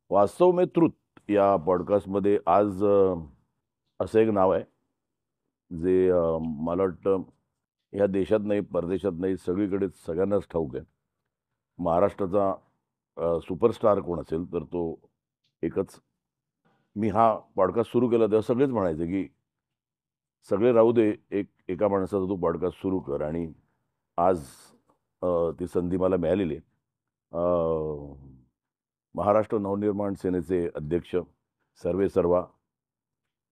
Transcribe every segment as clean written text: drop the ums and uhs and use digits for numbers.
वास्तव में ट्रुथ या पॉडकास्टमध्ये आज असं एक नाव आहे जे मला वाटतं ह्या देशात नाही, परदेशात नाही, सगळीकडेच सगळ्यांनाच ठाऊक आहे. महाराष्ट्राचा सुपरस्टार कोण असेल तर तो एकच. मी हा पॉडकास्ट सुरू केला तेव्हा सगळेच म्हणायचे, की सगळे राहू दे, एका माणसाचा तू पॉडकास्ट सुरू कर आणि आज ती संधी मला मिळालेली आहे. महाराष्ट्र नवनिर्माण सेनेचे अध्यक्ष सर्वेसर्वा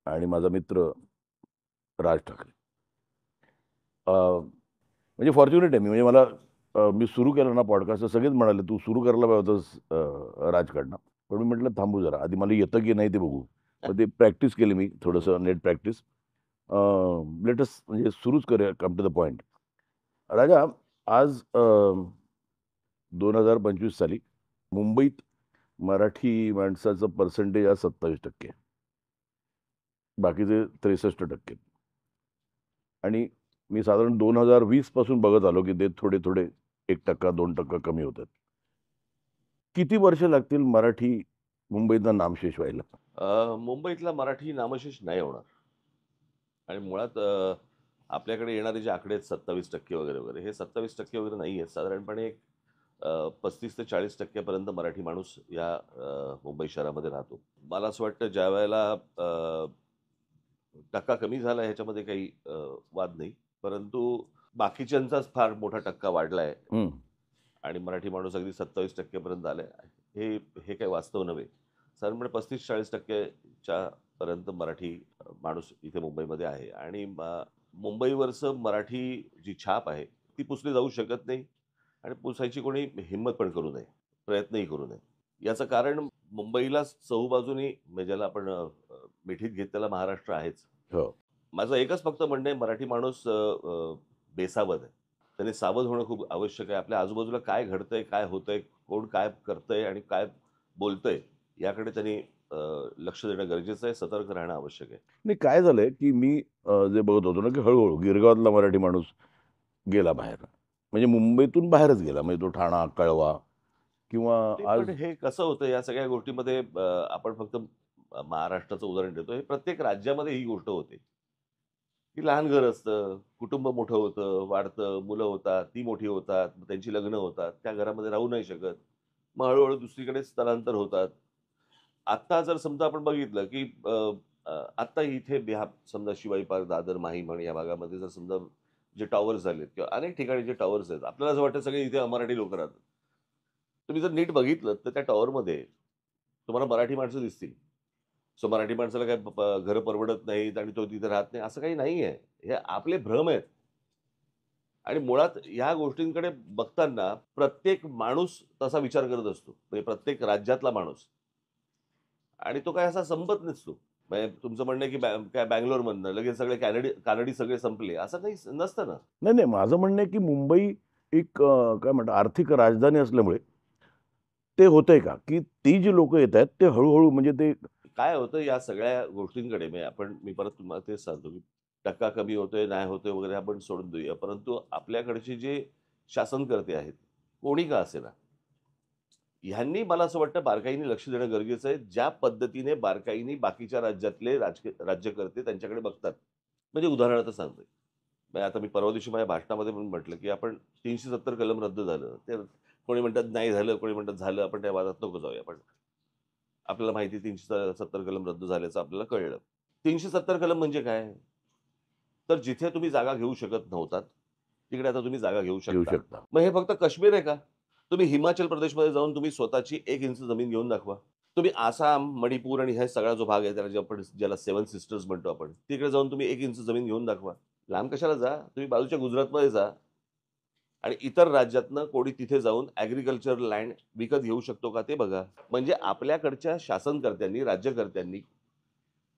आणि माझा मित्र राज ठाकरे. अ, म्हणजे फॉर्च्युनेट आहे मी. म्हणजे मला मी सुरू केलं ना पॉडकास्ट तर सगळेच म्हणाले, "तू सुरू करायला पाहिजे होतंस राजकडनं." पण मी म्हटलं, "थांबू जरा. आधी मला येतं की नाही ते बघू." मग ते प्रॅक्टिस केली मी थोडंसं नेट प्रॅक्टिस. लेट अस म्हणजे सुरूच करूया, कम टू द पॉइंट. राजा, आज 2025 साली मुंबईत मराठी माणसाचं पर्सेंटेज आज 27% आहे. बाकीचे 63% आणि मी साधारण 2020 पासून बघत आलो, की ते थोडे-थोडे 1% 2% कमी होतात. किती वर्ष लागतील मराठी मुंबईतनं नामशेष व्हायला? मुंबईतला मराठी नामशेष नाही होणार. आणि मुळात आपल्याकडे येणारे जे आकडे आहेत 27% वगैरे वगैरे, हे 27% वगैरे नाही आहेत. साधारणपणे एक 35 ते 40% पर्यंत मराठी माणूस या मुंबई शहरामध्ये राहतो. मला असं वाटतं ज्यावेळेला टक्का कमी झाला ह्याच्यामध्ये काही वाद नाही. परंतु बाकीच्यांचाच फार मोठा टक्का वाढलाय हं. आणि मराठी माणूस अगदी 27% पर्यंत आलाय. हे हे काही वास्तव नव्हे. साधारणपणे 35-40% पर्यंत मराठी माणूस इथे मुंबईमध्ये आहे आणि मुंबईवरचं मराठी जी छाप आहे, ती पुसली जाऊ शकत नाही आणि पुसायची कोणी हिंमत पण करू नये, प्रयत्नही करू नये. याचं कारण मुंबईला चहूबाजूनी म्हणजे ज्याला आपण मिठीत घेतलेला महाराष्ट्र आहेच. हो. माझं एकच फक्त म्हणणं आहे, मराठी माणूस अ, अ, बेसावध आहे. त्याने सावध होणं खूप आवश्यक आहे. आपल्या आजूबाजूला काय घडतंय, काय होतंय, कोण काय करतंय आणि काय बोलतंय, याकडे त्यांनी लक्ष देणं गरजेचं आहे. सतर्क राहणं आवश्यक आहे. नाही काय झालंय, की मी जे बघत होतो ना, की हळू गिरगावातला मराठी माणूस गेला बाहेर. म्हणजे मुंबईतून बाहेरच गेला. म्हणजे तो ठाणा, कळवा किंवा ते आज पण हे कसं होतं या सगळ्या गोष्टीमध्ये आपण फक्त महाराष्ट्राचं उदाहरण देतो. हे प्रत्येक राज्यामध्ये ही गोष्ट होते, की लहान घर असतं, कुटुंब मोठं होतं, वाढतं, मुलं होतात, ती मोठी होतात, मग त्यांची लग्न होतात. त्या घरामध्ये राहू नाही शकत. मग हळू दुसरीकडे स्थलांतर होतात. आत्ता जर समजा आपण बघितलं, की अ, अ, आत्ता इथे समजा शिवाई पार्क, दादर, माहीम आणि या भागामध्ये जर समजा जे टॉवर्स झालेत किंवा अनेक ठिकाणी जे टॉवर्स आहेत, आपल्याला असं वाटतं सगळे इथे अमराठी लोकं राहतात. तुम्ही जर नीट बघितलं तर त्या टॉवरमध्ये तुम्हाला मराठी माणसं दिसतील. सो मराठी माणसाला काय घरं परवडत नाहीत आणि तो तिथे राहत नाही, असं काही नाहीये. हे आपले भ्रम आहेत. आणि मुळात ह्या गोष्टींकडे बघताना प्रत्येक माणूस तसा विचार करत असतो. म्हणजे प्रत्येक राज्यातला माणूस. आणि तो काय असा संपत नसतो. म्हणजे तुमचं म्हणणं आहे, की काय बंगलोरमधनं लगेच सगळे कानडी सगळे संपले, असं काही नसतं ना. नाही, नाही. माझं म्हणणं आहे, की मुंबई एक काय म्हणतात आर्थिक राजधानी असल्यामुळे ते होतंय का? की ती जी लोकं येतायत ते हळू म्हणजे ते काय होतं या सगळ्या गोष्टींकडे म्हणजे मी परत तुम्हाला तेच सांगतो, की टक्का कमी होतोय, नाही होतोय वगैरे आपण सोडून देऊया. परंतु आपल्याकडचे जे शासनकर्ते आहेत, कोणी का असेना, ह्यांनी मला असं वाटतं बारकाईने लक्ष देणं गरजेचं आहे. ज्या पद्धतीने बारकाईने बाकीच्या राज्यातले राज्यकर्ते त्यांच्याकडे बघतात. म्हणजे उदाहरणार्थ सांगतोय. म्हणजे आता मी परवा दिवशी माझ्या भाषणामध्ये पण म्हटलं, की आपण 370 कलम रद्द झालं. ते कोणी म्हणतात नाही झालं, कोणी म्हणतात झालं. आपण त्या वादात नको जाऊया. पण आपल्याला माहिती आहे 370 कलम रद्द झाल्याचं आपल्याला कळलं. 370 कलम म्हणजे काय? तर जिथे तुम्ही जागा घेऊ शकत नव्हतात, तिकडे आता तुम्ही जागा घेऊ घेऊ शकता. शकता. मग हे फक्त काश्मीर आहे का? तुम्ही हिमाचल प्रदेशमध्ये जाऊन तुम्ही स्वतःची 1 इंच जमीन घेऊन दाखवा. तुम्ही आसाम, मणिपूर आणि हा सगळा जो भाग आहे त्याला जे आपण ज्याला सेव्हन सिस्टर्स म्हणतो आपण, तिकडे जाऊन तुम्ही 1 इंच जमीन घेऊन दाखवा. लांब कशाला जा? तुम्ही बाजूच्या गुजरातमध्ये जा आणि इतर राज्यातनं कोणी तिथे जाऊन ॲग्रीकल्चर लँड विकत घेऊ शकतो का ते बघा. म्हणजे आपल्याकडच्या शासनकर्त्यांनी, राज्यकर्त्यांनी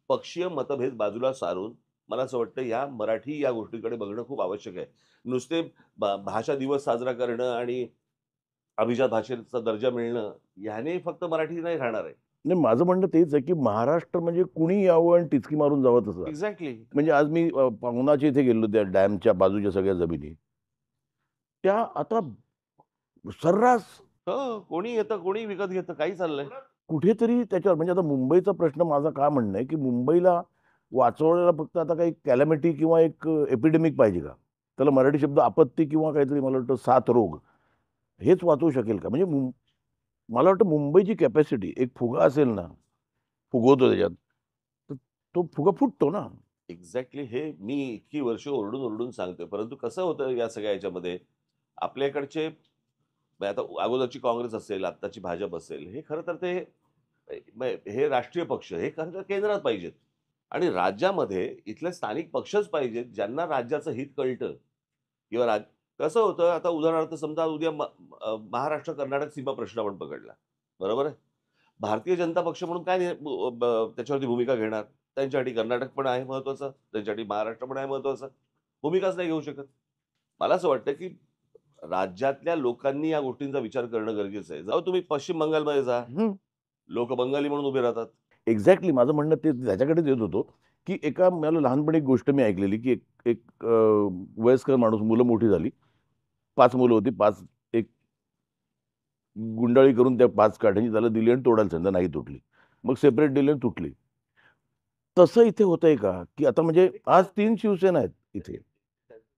पक्षीय मतभेद बाजूला सारून मला असं वाटतं मराठी या गोष्टीकडे बघणं खूप आवश्यक आहे. नुसते भाषा दिवस साजरा करणं आणि अभिजात भाषेचा दर्जा मिळणं, ह्याने फक्त मराठी नाही राहणार आहे. नाही माझं म्हणणं तेच आहे, की महाराष्ट्र म्हणजे कुणी यावं आणि टिचकी मारून जावं तसं. एक्झॅक्टली. म्हणजे आज मी पवनाच्या इथे गेलो त्या डॅमच्या बाजूच्या सगळ्या जमिनी. त्या आता सर्रास हो, कोणी येतं, कोणी विकत घेतं, काही चाललंय. कुठेतरी त्याच्यावर म्हणजे आता मुंबईचा प्रश्न माझा काय म्हणणं आहे, की मुंबईला वाचवण्याला फक्त आता काही कॅलॅमिटी किंवा एक एपिडेमिक पाहिजे का? त्याला मराठी शब्द आपत्ती किंवा काहीतरी मला वाटतं साथरोग हेच वाचवू शकेल का? म्हणजे मला वाटतं मुंबईची कॅपॅसिटी एक फुगा असेल ना, फुगवतो त्याच्यात, तर तो फुगा फुटतो ना. एक्झॅक्टली हे मी इतकी वर्ष ओरडून ओरडून सांगतोय. परंतु कसं होतं या सगळ्या ह्याच्यामध्ये आपल्याकडचे म्हणजे आता अगोदरची काँग्रेस असेल, आत्ताची भाजप असेल, हे खरं तर ते हे राष्ट्रीय पक्ष हे खरं तर केंद्रात पाहिजेत आणि राज्यामध्ये इथले स्थानिक पक्षच पाहिजेत, ज्यांना राज्याचं हित कळतं किंवा कसं होतं आता उदाहरणार्थ समजा उद्या महाराष्ट्र-कर्नाटक सीमा प्रश्न आपण पकडला. बरोबर आहे? भारतीय जनता पक्ष म्हणून काय त्याच्यावरती भूमिका घेणार? त्यांच्यासाठी कर्नाटक पण आहे महत्वाचं, त्यांच्यासाठी महाराष्ट्र पण आहे महत्वाचं. भूमिकाच नाही घेऊ शकत. मला असं वाटतं, की राज्यातल्या लोकांनी या गोष्टींचा विचार करणं गरजेचं आहे. जाऊ तुम्ही पश्चिम बंगालमध्ये जा. हं. लोक बंगाली म्हणून उभे राहतात. एक्झॅक्टली माझं म्हणणं ते त्याच्याकडेच येत होतो, की मला लहानपणी एक गोष्ट मी ऐकलेली, की एक एक वयस्कर माणूस, मुलं मोठी झाली. 5 मुलं होती. 5 एक गुंडाळी करून त्या 5 काठ्यांची त्याला दिली आणि तोडायला सांगितलं, नाही तुटली. मग सेपरेट दिली आणि तुटली. तसं इथे होतंय का? की आता म्हणजे आज 3 शिवसेना आहेत इथे.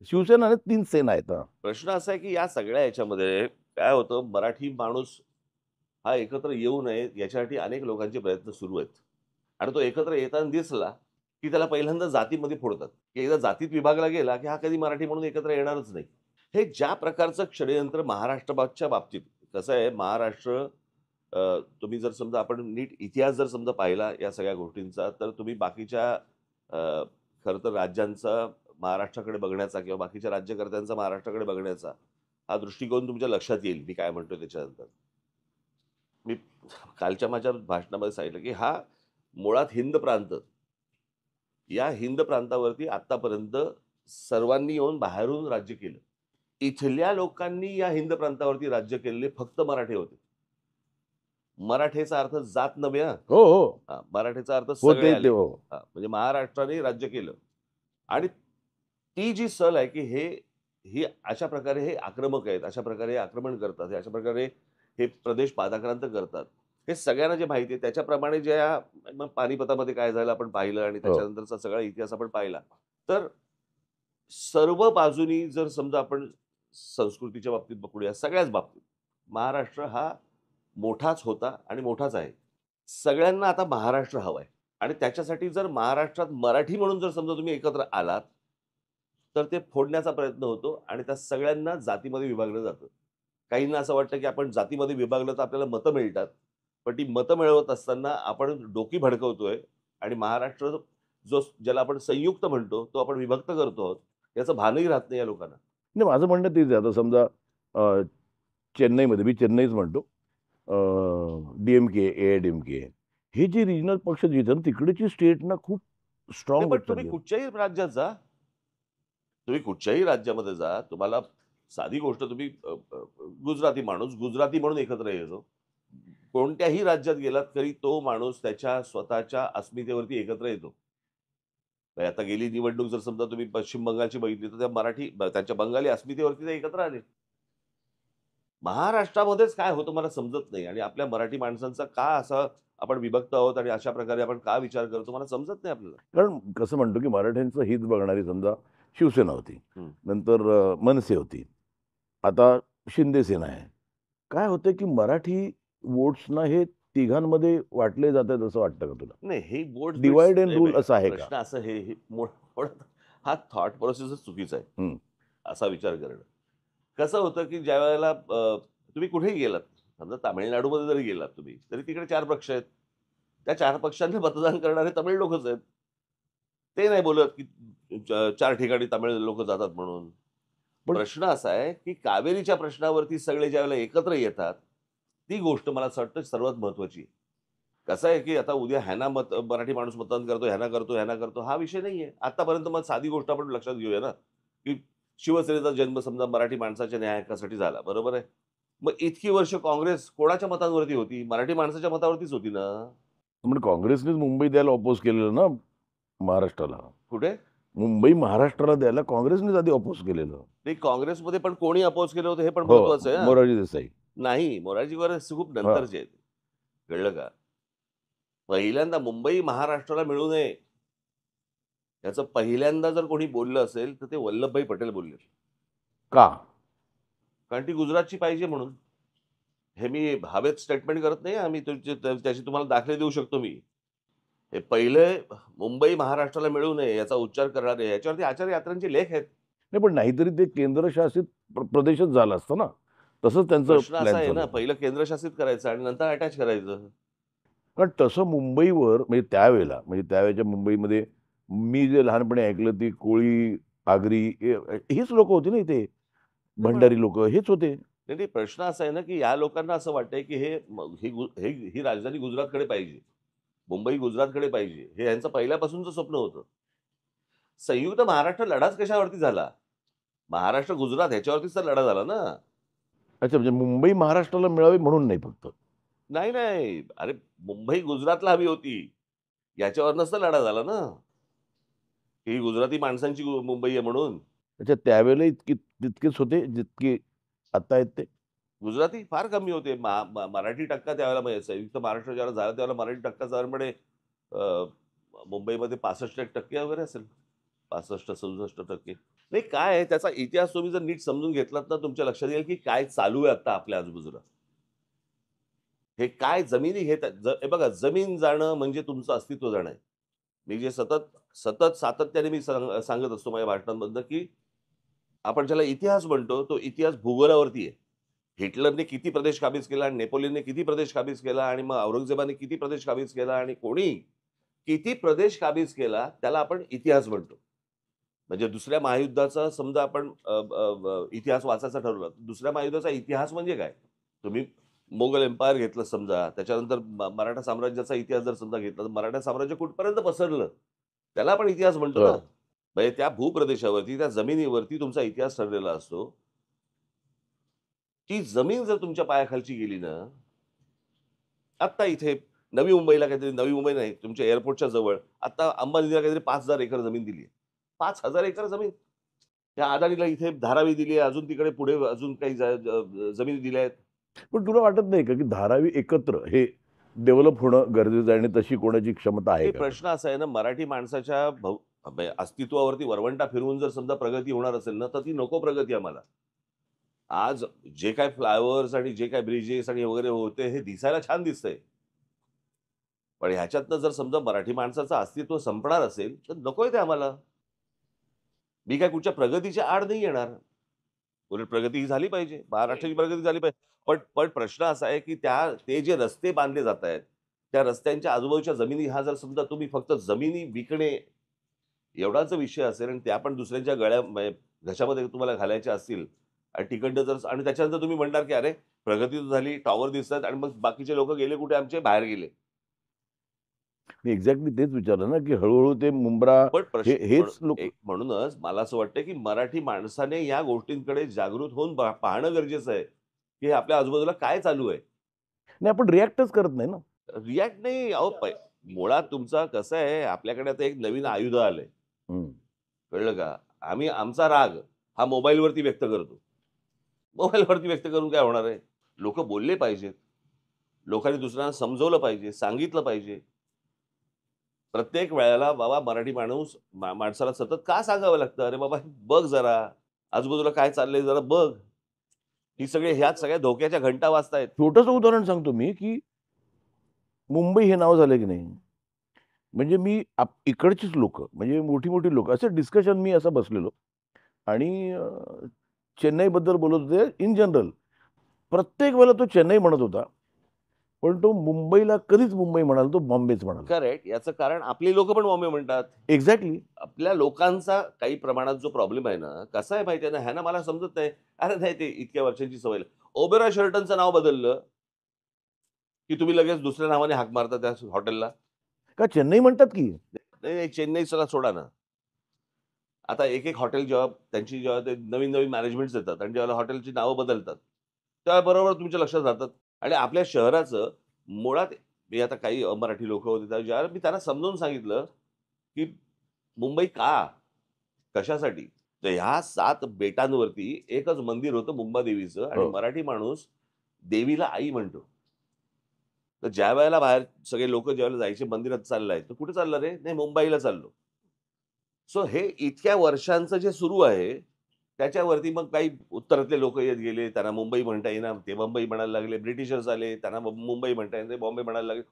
शिवसेना नाही 3 सेना आहेत. हां. प्रश्न असा आहे, की या सगळ्या ह्याच्यामध्ये काय होतं, मराठी माणूस हा एकत्र येऊ नये याच्यासाठी अनेक लोकांचे प्रयत्न सुरू आहेत. आणि तो एकत्र येताना दिसला, की त्याला पहिल्यांदा जातीमध्ये फोडतात, की एकदा जातीत विभागला गेला, की हा कधी मराठी म्हणून एकत्र येणारच नाही. हे ज्या प्रकारचं षडयंत्र महाराष्ट्राच्या बाबतीत कसं आहे, तुम्ही जर समजा आपण नीट इतिहास जर समजा पाहिला या सगळ्या गोष्टींचा, तर तुम्ही बाकीच्या खरं तर राज्यांचा महाराष्ट्राकडे बघण्याचा किंवा बाकीच्या राज्यकर्त्यांचा महाराष्ट्राकडे बघण्याचा हा दृष्टिकोन तुमच्या लक्षात येईल, मी काय म्हणतोय त्याच्यानंतर. मी कालच्या माझ्या भाषणामध्ये सांगितलं, की हा मुळात हिंद प्रांत, या हिंद प्रांतावरती आत्तापर्यंत सर्वांनी येऊन बाहेरून राज्य केलं. इथल्या लोकांनी या हिंद प्रांतावरती राज्य केलेले फक्त मराठे होते. मराठेचा अर्थ जात नव्हे हां. हो, हो. मराठेचा अर्थ सगळे होते ते. आले. हो. म्हणजे महाराष्ट्राने राज्य केलं आणि ती जी सल आहे, की ही अशा प्रकारे हे आक्रमक आहेत, अशा प्रकारे हे आक्रमण करतात, हे अशा प्रकारे हे प्रदेश पादाक्रांत करतात. हे सगळ्यांना जे माहिती आहे त्याच्याप्रमाणे ज्या मग पानिपतामध्ये काय झालं आपण पाहिलं आणि हो. त्याच्यानंतरचा सगळा इतिहास आपण पाहिला. तर सर्व बाजूनी जर समजा आपण संस्कृतीच्या बाबतीत बघूया, सगळ्याच बाबतीत महाराष्ट्र हा मोठाच होता आणि मोठाच आहे. सगळ्यांना आता महाराष्ट्र हवा आहे आणि त्याच्यासाठी जर महाराष्ट्रात मराठी म्हणून जर समजा तुम्ही एकत्र आलात, तर ते फोडण्याचा प्रयत्न होतो आणि त्या सगळ्यांना जातीमध्ये विभागलं जातं. काहींना असं वाटतं, की आपण जातीमध्ये विभागलं तर आपल्याला मतं मिळतात. पण ती मतं मिळवत असताना आपण डोकी भडकवतोय आणि महाराष्ट्र ज्याला आपण संयुक्त म्हणतो, तो आपण विभक्त करतो आहोत. याचं भानही राहत नाही या लोकांना. नाही माझं म्हणणं तेच आहे. आता समजा चेन्नईमध्ये मी चेन्नईच म्हणतो. डी-एम-के, ए-आय-डी-एम-के हे जे रिजनल पक्ष जिथे ना तिकडची स्टेट ना खूप नाही, स्ट्राँग पण होत तुम्ही चालली आहे. कुठच्याही राज्यात जा. तुम्ही कुठच्याही राज्यामध्ये जा. तुम्हाला साधी गोष्ट तुम्ही गुजराती माणूस गुजराती म्हणून एकत्र येतो. कोणत्याही राज्यात गेलात तरी तो माणूस त्याच्या स्वतःच्या अस्मितेवरती एकत्र येतो. म्हणजे आता गेली निवडणूक जर समजा तुम्ही पश्चिम बंगालची बघितली तर त्या त्यांच्या बंगाली अस्मितेवरती ते एकत्र आले. महाराष्ट्रामध्येच काय होतं मला समजत नाही आणि आपल्या मराठी माणसांचा का असं आपण विभक्त आहोत आणि अशा प्रकारे आपण का विचार करतो मला समजत नाही आपल्याला. कारण कसं म्हणतो, की मराठ्यांचं हित बघणारी समजा शिवसेना होती. हं. नंतर मनसे होती. आता शिंदे सेना आहे. काय होतंय, की मराठी वोट्स ना हे तिघांमध्ये वाटले जात आहेत असं वाटतं का तुला? नाही हे बोर्ड डिव्हाईड अँड रूल असं आहे का? प्रश्न असं हे मुळात हा थॉट प्रोसेसच चुकीचा आहे. हं. असा विचार करणं. कसं होतं, की ज्यावेळेला तुम्ही कुठेही गेलात, समजा तामिळनाडूमध्ये जरी गेलात तुम्ही, तरी तिकडे 4 पक्ष आहेत. त्या 4 पक्षांना मतदान करणारे तमिळ लोकच आहेत. ते नाही बोलत, की 4 ठिकाणी तमिळ लोकं जातात म्हणून. पण प्रश्न असा आहे, की कावेरीच्या प्रश्नावरती सगळे ज्यावेळेला एकत्र येतात, ती गोष्ट मला असं वाटतं सर्वात महत्त्वाची आहे. कसं आहे, की आता उद्या मराठी माणूस मतदान करतो, ह्याना करतो, हा विषय नाहीये. आत्तापर्यंत मग साधी गोष्ट आपण लक्षात घेऊया ना, की शिवसेनेचा जन्म समजा मराठी माणसाच्या न्याय हक्कासाठी झाला, बरोबर आहे? मग इतकी वर्ष काँग्रेस कोणाच्या मतांवरती होती? मराठी माणसाच्या मतावरतीच होती ना? म्हणजे काँग्रेसनेच मुंबई द्यायला अपोज केलेलं ना महाराष्ट्राला. कुठे? मुंबई महाराष्ट्राला द्यायला काँग्रेसनेच आधी अपोज केलेलं. ते काँग्रेसमध्ये पण कोणी अपोज केलं होतं हे पण हो, महत्वाचं आहे हां. मोरारजी देसाई. नाही, मोरारजी वगैरे खूप हां. नंतरचे आहेत. कळलं का? पहिल्यांदा मुंबई महाराष्ट्राला मिळू नये, याचं पहिल्यांदा जर कोणी बोललं असेल, तर ते वल्लभभाई पटेल बोलले. का? कारण ती गुजरातची पाहिजे म्हणून. हे मी हवेत स्टेटमेंट करत नाही हां, मी त्याचे तुम्हाला दाखले देऊ शकतो मी. हे पहिले मुंबई महाराष्ट्राला मिळू नये याचा उच्चार करणारे याच्यावरती आचार्य यात्रांचे लेख आहेत. नाही, पण नाहीतरी ते केंद्रशासित प्रदेशच झालं असतं ना. तसंच त्यांचं प्रश्न असा प्लॅन आहे चालू ना, होतं. पहिलं केंद्रशासित करायचं आणि नंतर अटॅच करायचं. कारण तसं मुंबईवर म्हणजे त्यावेळेला म्हणजे त्यावेळेच्या मुंबईमध्ये मी जे लहानपणी ऐकलं ती कोळी, आगरी हीच लोकं होती ना इथे. नाही पण भंडारी लोकं हेच होते. नाही, नाही, प्रश्न असा आहे ना, की या लोकांना असं वाटतंय, की ही राजधानी गुजरातकडे पाहिजे. मुंबई गुजरातकडे पाहिजे. हे यांचं पहिल्यापासूनचं स्वप्न होतं. संयुक्त महाराष्ट्र लढाच कशावरती झाला? महाराष्ट्र गुजरात ह्याच्यावरतीच तर लढा झाला ना. अच्छा, म्हणजे मुंबई महाराष्ट्राला मिळावी म्हणून नाही फक्त. नाही, नाही. अरे मुंबई गुजरातला हवी होती. याच्यावरनंच तर लढा झाला ना. ही गुजराती माणसांची मुंबई आहे म्हणून. अच्छा, त्यावेळेला तितकेच होते जितके आता आहेत ते? गुजराती फार कमी होते. मराठी टक्का त्यावेळेला म्हणजे संयुक्त महाराष्ट्र ज्यावेळेला झाला त्यावेळेला मराठी टक्का साधारणपणे अ, मुंबईमध्ये 65% वगैरे असेल. 65-67%. नाही काय आहे त्याचा इतिहास तुम्ही जर नीट समजून घेतलात ना तुमच्या लक्षात येईल, की काय चालू आहे आता आपल्या आजूबाजूला. हे काय जमिनी घेत आहेत. हे बघा जमीन जाणं म्हणजे तुमचं अस्तित्व जाणं आहे. मी जे सतत सतत सातत्याने मी सांगत असतो माझ्या भाषणांमधनं, की आपण ज्याला इतिहास म्हणतो, तो इतिहास भूगोलावरती आहे. हिटलरने किती प्रदेश काबीज केला आणि नेपोलियनने किती प्रदेश काबीज केला आणि मग औरंगजेबाने किती प्रदेश काबीज केला आणि कोणी किती प्रदेश काबीज केला, त्याला आपण इतिहास म्हणतो. म्हणजे दुसऱ्या महायुद्धाचा समजा आपण इतिहास वाचायचा ठरवलं. दुसऱ्या महायुद्धाचा इतिहास म्हणजे काय? तुम्ही मोगल एम्पायर घेतलं समजा, त्याच्यानंतर मराठा साम्राज्याचा इतिहास जर समजा घेतला, तर मराठा साम्राज्य कुठपर्यंत पसरलं? त्याला आपण इतिहास म्हणतो ना. बरं. म्हणजे त्या भूप्रदेशावरती, त्या जमिनीवरती तुमचा इतिहास ठरलेला असतो. ती जमीन जर तुमच्या पायाखालची गेली ना, आत्ता इथे नवी मुंबईला काहीतरी नवी मुंबई नाही, तुमच्या एअरपोर्टच्या जवळ आता अंबानीला काहीतरी 5,000 एकर जमीन दिली आहे. 5,000 एकर जमीन. त्या अदानीला इथे धारावी दिली आहे. अजून तिकडे पुढे अजून काही जमिनी दिल्या आहेत. पण तुला वाटत नाही का, की धारावी एकत्र हे डेव्हलप होणं गरजेचं आहे आणि तशी कोणाची क्षमता आहे हे का? प्रश्न असा आहे ना, मराठी माणसाच्या म्हणजे अस्तित्वावरती वरवंटा फिरवून जर समजा प्रगती होणार असेल ना, तर ती नको प्रगती आम्हाला. आज जे काही फ्लायओव्हर्स आणि जे काही ब्रिजेस आणि वगैरे होते, हे दिसायला छान दिसतंय. पण ह्याच्यातनं जर समजा मराठी माणसाचं अस्तित्व संपणार असेल, तर नकोय ते आम्हाला. मी काय कुठच्या प्रगतीच्या आड नाही येणार. उलट प्रगती ही झाली पाहिजे. महाराष्ट्राची प्रगती झाली पाहिजे. पण पण प्रश्न असा आहे, की ते जे रस्ते बांधले जात आहेत, त्या रस्त्यांच्या आजूबाजूच्या जमिनी ह्या जर समजा तुम्ही फक्त जमिनी विकणे एवढाच विषय असेल आणि त्या पण दुसऱ्यांच्या म्हणजे घशामध्ये तुम्हाला घालायच्या असतील आणि तिकडनं जर आणि त्याच्यानंतर तुम्ही म्हणणार, की "अरे, प्रगती तर झाली, टॉवर दिसतायत आणि मग बाकीचे लोकं गेले कुठे आमचे? बाहेर गेले." मी एक्झॅक्टली तेच विचारलं ना, की हळू ते मुंब्रा पण हेच लोक म्हणूनच मला असं वाटतं, की मराठी माणसाने या गोष्टींकडे जागृत होऊन पाहणं गरजेचं आहे, की हे आपल्या आजूबाजूला काय चालू आहे. नाही, आपण रिएक्टच करत नाही ना. रिॲक्ट नाही अहो, मुळात तुमचा कसं आहे, आपल्याकडे आता एक नवीन आयुध आलंय. हं. कळलं का? आम्ही आमचा राग हा मोबाईलवरती व्यक्त करतो. मोबाईलवरती व्यक्त करून काय होणार आहे? लोकं बोलले पाहिजेत. लोकांनी दुसऱ्यांना समजवलं पाहिजे, सांगितलं पाहिजे. प्रत्येक वेळेला बाबा मराठी माणूस माणसाला सतत का सांगावं लागतं? "अरे बाबा बघ जरा, आजूबाजूला काय चाललंय जरा बघ." ह्याच सगळ्या धोक्याच्या घंटा वाजतायत. छोटंसं उदाहरण सांगतो मी, की मुंबई हे नाव झालं की नाही, म्हणजे मी इकडचीच लोकं म्हणजे मोठी-मोठी लोकं असं डिस्कशन मी असं बसलेलो आणि चेन्नईबद्दल बोलत होते इन जनरल. प्रत्येक वेळेला तो चेन्नई म्हणत होता. पण तो मुंबईला कधीच मुंबई म्हणाला, तो बॉम्बेच म्हणाला. करेक्ट. याचं कारण आपली लोकं पण बॉम्बे म्हणतात. एक्झॅक्टली. आपल्या लोकांचा काही प्रमाणात जो प्रॉब्लेम आहे ना, कसा आहे माहिती आहे ना, ह्यांना मला समजत नाही. अरे नाही ते इतक्या वर्षांची सवय. ओबेरॉय शेल्टनचं नाव बदललं, की तुम्ही लगेच दुसऱ्या नावाने हाक मारता त्या हॉटेलला. का चेन्नई म्हणतात की. नाही, नाही चेन्नईला सोडा ना. आता एक-एक हॉटेल जेव्हा ते नवीन-नवीन मॅनेजमेंट्स येतात आणि जेव्हा हॉटेलची नावं बदलतात, तेव्हा बरोबर तुमच्या लक्षात राहतात. आणि आपल्या शहराचं मुळात मी आता काही मराठी लोकं होते, ज्यावेळेला मी त्यांना समजावून सांगितलं, की मुंबई का? कशासाठी? तर ह्या 7 बेटांवरती एकच मंदिर होतं मुंबादेवीचं आणि हो. मराठी माणूस देवीला आई म्हणतो. तर ज्या वेळेला बाहेर सगळे लोक ज्यावेळेला जायचे मंदिरात चाललाय, तर कुठे चाललं रे? नाही, मुंबईला चाललो. सो हे इतक्या वर्षांचं जे सुरू आहे, त्याच्यावरती मग काही उत्तरातले लोक येत गेले. त्यांना मुंबई म्हणता येईना, ते बंबई म्हणायला लागले. ब्रिटिशर्स आले, त्यांना मुंबई म्हणता येईना, ते बॉम्बे म्हणायला लागले.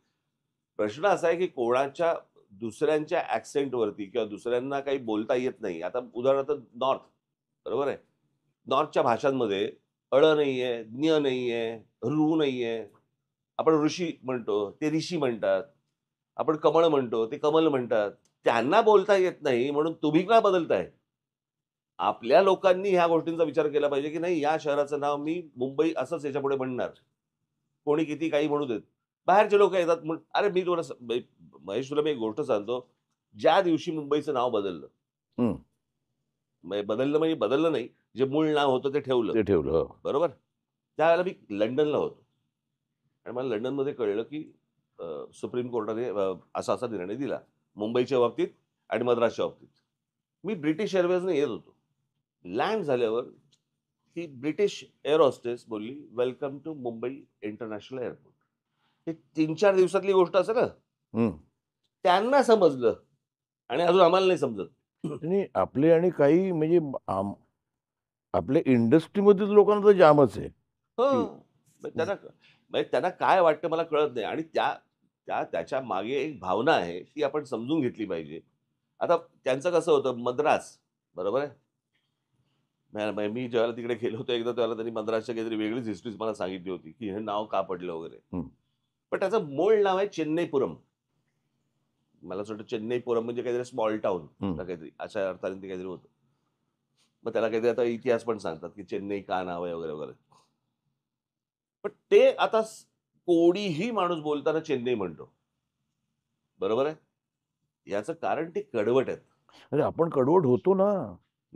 प्रश्न असा आहे, की कोणाच्या दुसऱ्यांच्या ॲक्सेंटवरती किंवा दुसऱ्यांना काही बोलता येत नाही. आता उदाहरणार्थ नॉर्थ, बरोबर आहे? नॉर्थच्या भाषांमध्ये नाहीये, नाहीये, नाहीये. आपण ऋषी म्हणतो, ते ऋषी म्हणतात. आपण कमळ म्हणतो, ते कमल म्हणतात. त्यांना बोलता येत नाही म्हणून तुम्ही का बदलताय? आपल्या लोकांनी ह्या गोष्टींचा विचार केला पाहिजे, की नाही, या शहराचं नाव मी मुंबई असंच याच्यापुढे म्हणणार. कोणी किती काही म्हणू देत. बाहेरचे लोकं येतात अरे मी तुला महेश, तुला मी एक गोष्ट सांगतो. ज्या दिवशी मुंबईचं नाव बदललं, हं. बदललं म्हणजे बदललं नाही, जे मूळ नाव होतं ते ठेवलं. ते ठेवलं. हो. बरोबर? त्यावेळेला मी लंडनला होतो. आणि मला लंडनमध्ये कळलं, की सुप्रीम कोर्टाने असा-असा निर्णय दिला. मुंबईच्या बाबतीत आणि मद्रासच्या बाबतीत. मी ब्रिटिश एअरवेजने येत होतो. लँड झाल्यावर ती ब्रिटिश एअर होस्टेस बोलली, "welcome to Mumbai international airport." हे 3-4 दिवसातली गोष्ट असेल ना. हं. त्यांना समजलं आणि अजून आम्हाला नाही समजत. आणि आपले आणि काही म्हणजे आपल्या इंडस्ट्रीमधील लोकांना तर जामच आहे, हो. की मग त्यांना काय वाटतं मला कळत नाही आणि त्याच्या मागे एक भावना आहे, ती आपण समजून घेतली पाहिजे. आता त्यांचं कसं होतं, मद्रास, बरोबर आहे? मी ज्यावेळेला तिकडे गेलो होतो एकदा, त्यावेळेला त्यांनी मद्रासच्या काहीतरी वेगळीच हिस्ट्रीज मला सांगितली होती, की हे नाव का पडलं वगैरे. हं, पण त्याचं मूळ नाव आहे चेन्नईपुरम. मला असं वाटतं चेन्नईपुरम म्हणजे काहीतरी स्मॉल टाउन हं. का काहीतरी अशा अर्थाने ते काहीतरी होतं. मग त्याला काहीतरी आता इतिहास पण सांगतात, की चेन्नई का नाव आहे वगैरे, वगैरे. पण ते आता कोणीही माणूस बोलताना चेन्नई म्हणतो. बरोबर आहे? याचं कारण ते कडवट आहेत. अरे आपण कडवट होतो ना.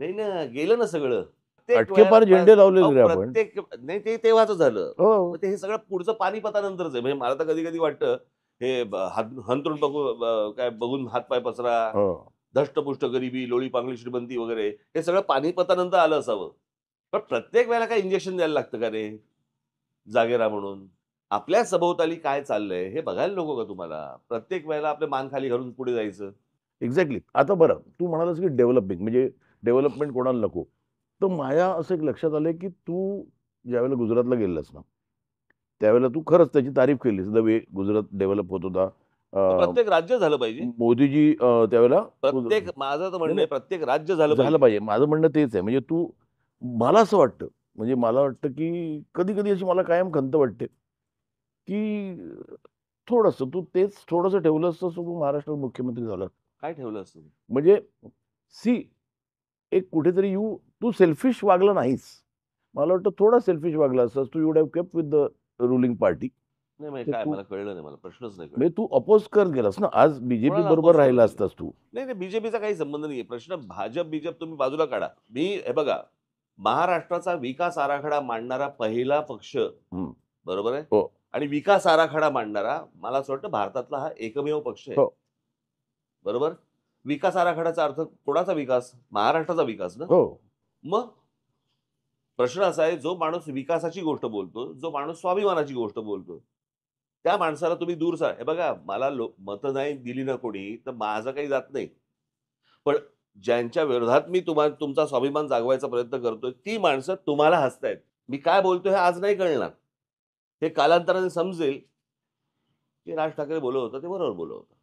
नाही ना, गेलं ना सगळं. प्रत्येक अटके वेळेला पार झेंडे लावलेले रे आपण. प्रत्येक नाही, ते तेव्हाचं झालं. हो. मग ते हे सगळं पुढचं पानिपतानंतरच आहे. म्हणजे मला तर कधी-कधी वाटतं हे हंतरून बघू काय बघून हात-पाय पसरा, हो. धष्टपुष्ट गरिबी, लोळी-पांगळी श्रीमंती वगैरे हे सगळं पानिपतानंतर आलं असावं. पण प्रत्येक वेळेला काय इंजेक्शन द्यायला लागतं का रे? जागे राहा म्हणून. आपल्या सभोवताली काय चाललंय हे बघायला नको का तुम्हाला? प्रत्येक वेळेला आपले मान खाली घालून पुढे जायचं. एक्झॅक्टली. आता बरं तू म्हणालास की डेव्हलपिंग म्हणजे डेव्हलपमेंट कोणाला नको. तर माझ्या असं एक लक्षात आलंय की तू ज्यावेळेला गुजरातला गेलेलास ना, त्यावेळेला तू खरंच त्याची तारीफ केलीस. द वे गुजरात डेव्हलप होत होता. मग अ, प्रत्येक राज्य झालं पाहिजे. मोदीजी त्यावेळेला माझं तर नाही, म्हणणं नाही आहे, प्रत्येक राज्य झालं झालं पाहिजे. पाहिजे. माझं म्हणणं तेच आहे. म्हणजे तू मला असं वाटतं, म्हणजे मला वाटतं की कधी-कधी अशी मला कायम खंत वाटते, की थोडंसं तू तेच थोडंसं ठेवलं असतं, तर तू महाराष्ट्रात मुख्यमंत्री झाला. काय ठेवलं असतं? म्हणजे सी एक कुठेतरी तू सेल्फिश वागला नाहीस. मला वाटतं थोडा सेल्फिश वागला असतास. तू would have kept with the ruling party. नाही, म्हणजे ते काय तू मला कळलं नाही. मला प्रश्नच नाही कळला. म्हणजे तू अपोज करत गेलास ना. आज बीजेपी कोणाला बरोबर अपोज राहिला करत गेलो? असतास तू. नाही, नाही, बीजेपीचा काही संबंध नाहीये. प्रश्न भाजप तुम्ही बाजूला काढा. हे बघा, महाराष्ट्राचा विकास आराखडा मांडणारा पहिला पक्ष, हं. बरोबर आहे? हो, आणि विकास आराखडा मांडणारा मला असं वाटतं भारतातला हा एकमेव पक्ष आहे. हो, बरोबर? विकास आराखड्याचा अर्थ कोणाचा विकास? महाराष्ट्राचा विकास ना? हो. मग प्रश्न असा आहे, जो माणूस विकासाची गोष्ट बोलतो, जो माणूस स्वाभिमानाची गोष्ट बोलतो, त्या माणसाला तुम्ही दूर हे बघा, मला मतं नाही दिली ना कोणी, तर माझं काही जात नाही. पण ज्यांच्या विरोधात मी तुमचा स्वाभिमान जागवायचा प्रयत्न करतोय, ती माणसं तुम्हाला हसतायत. मी काय बोलतोय हे आज नाही कळणार. हे कालांतराने समजेल, की राज ठाकरे बोलत होता ते बरोबर बोलत होता.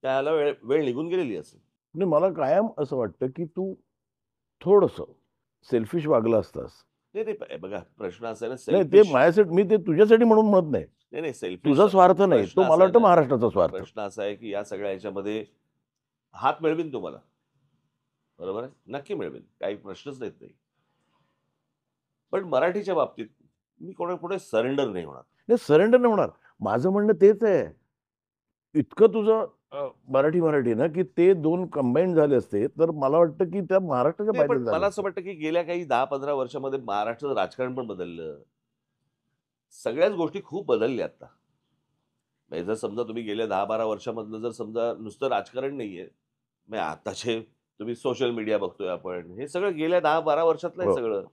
त्याला वेळ वेळ निघून गेलेली असेल. आणि मला कायम असं वाटतं, की तू थोडंसं सेल्फिश वागला असतास. नाही, नाही, बघा प्रश्न असा आहे ना, नाही ते सेल्फिश. माझ्यासाठी मी ते तुझ्यासाठी म्हणून म्हणत नाही. नाही, नाही, सेल्फिश. तुझा स्वार्थ नाही. प्रश्न तो मला असा आहे वाटतं ना, महाराष्ट्राचा स्वार्थ. प्रश्न असा आहे, की या सगळ्या ह्याच्यामध्ये हात मिळवीन तुम्हाला. बरोबर आहे? नक्की मिळवेल. काही प्रश्नच येत नाही. पण मराठीच्या बाबतीत मी कोणापुढे सरेंडर नाही होणार. नाही सरेंडर नाही होणार. माझं म्हणणं तेच आहे. इतकं तुझं मराठी ना, की ते 2 कंबाईन झाले असते, तर मला वाटतं, की त्या महाराष्ट्राच्या नाही, फायद्यात पण झालं मला असं असतं. वाटतं, की गेल्या काही 10-15 वर्षामध्ये महाराष्ट्राचं राजकारण पण बदललं. सगळ्याच गोष्टी खूप बदलल्या आता. म्हणजे जर समजा तुम्ही गेल्या 10-12 वर्षामधलं जर समजा नुसतं राजकारण नाहीये. म्हणजे आताचे तुम्ही सोशल मीडिया बघतोय आपण. हे सगळं गेल्या 10-12 वर्षातलं आहे हो. सगळं.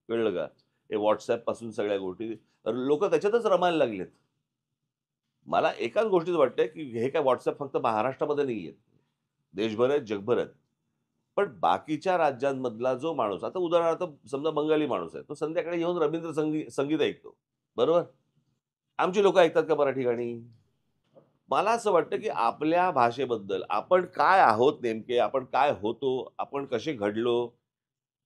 कळलं का? हे WhatsApp पासून सगळ्या गोष्टी. लोकं त्याच्यातच रमायला लागलेत. मला एकाच गोष्टीच वाटतंय, की हे काय WhatsApp फक्त महाराष्ट्रामध्ये नाहीये. देशभर आहेत, जगभर आहेत. पण बाकीच्या राज्यांमधला जो माणूस, आता उदाहरणार्थ समजा बंगाली माणूस आहे, तो संध्याकाळी येऊन रवींद्र संगीत ऐकतो. बरोबर? आमची लोकं ऐकतात का मराठी गाणी? मला असं वाटतं, की आपल्या भाषेबद्दल आपण काय आहोत नेमके, आपण काय होतो, आपण कसे घडलो,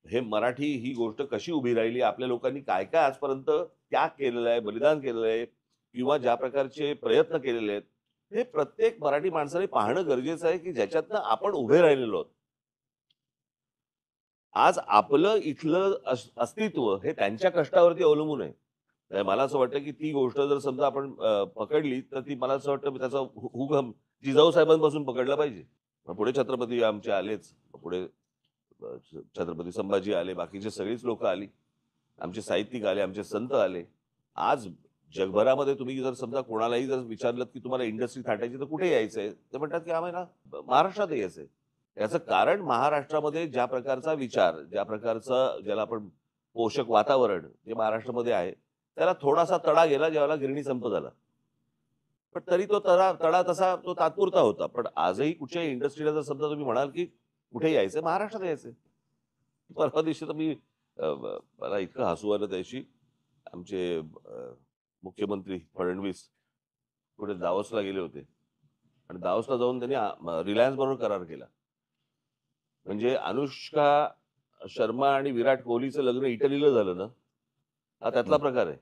हे मराठी ही गोष्ट कशी उभी राहिली, आपल्या लोकांनी काय-काय आजपर्यंत त्याग केलेला आहे, बलिदान केलेलं आहे किंवा ज्या प्रकारचे प्रयत्न केलेले आहेत, हे प्रत्येक मराठी माणसाने पाहणं गरजेचं आहे, की ज्याच्यातनं आपण उभे राहिलेलो आहोत. आज आपलं इथलं अस्तित्व हे त्यांच्या कष्टावरती अवलंबून आहे. तर मला असं वाटतं, की ती गोष्ट जर समजा आपण पकडली, तर ती मला असं वाटतं त्याचा उगम जिजाऊ साहेबांपासून पकडला पाहिजे. मग पुढे छत्रपती आमचे आलेच. मग पुढे छत्रपती संभाजी आले, बाकीचे सगळीच लोकं आली. आमचे साहित्यिक आले, आमचे संत आले. आज जगभरामध्ये तुम्ही जर समजा कोणालाही जर विचारलत, की तुम्हाला इंडस्ट्री थाटायची तर कुठे यायचंय? ते म्हणतात, की आम्हाला महाराष्ट्रात यायचंय. याचं कारण महाराष्ट्रामध्ये ज्या प्रकारचा विचार, ज्या प्रकारचं ज्याला आपण पोषक वातावरण जे महाराष्ट्रामध्ये आहे, त्याला थोडासा तडा गेला ज्यावेळेला गिरणी संप झाला. पण तरी तो तडा तसा तो तात्पुरता होता. पण आजही कुठच्याही इंडस्ट्रीला जर समजा तुम्ही म्हणाल, की कुठे यायचंय? महाराष्ट्रात यायचंय. परवा दिवशी तर मी मला इतकं हसू आलं त्यादिवशी आमचे मुख्यमंत्री फडणवीस कुठे दावोसला गेले होते आणि दावोसला जाऊन त्यांनी रिलायन्स बरोबर करार केला. म्हणजे अनुष्का शर्मा आणि विराट कोहलीचं लग्न इटलीला झालं ना, हा त्यातला हं. प्रकार आहे.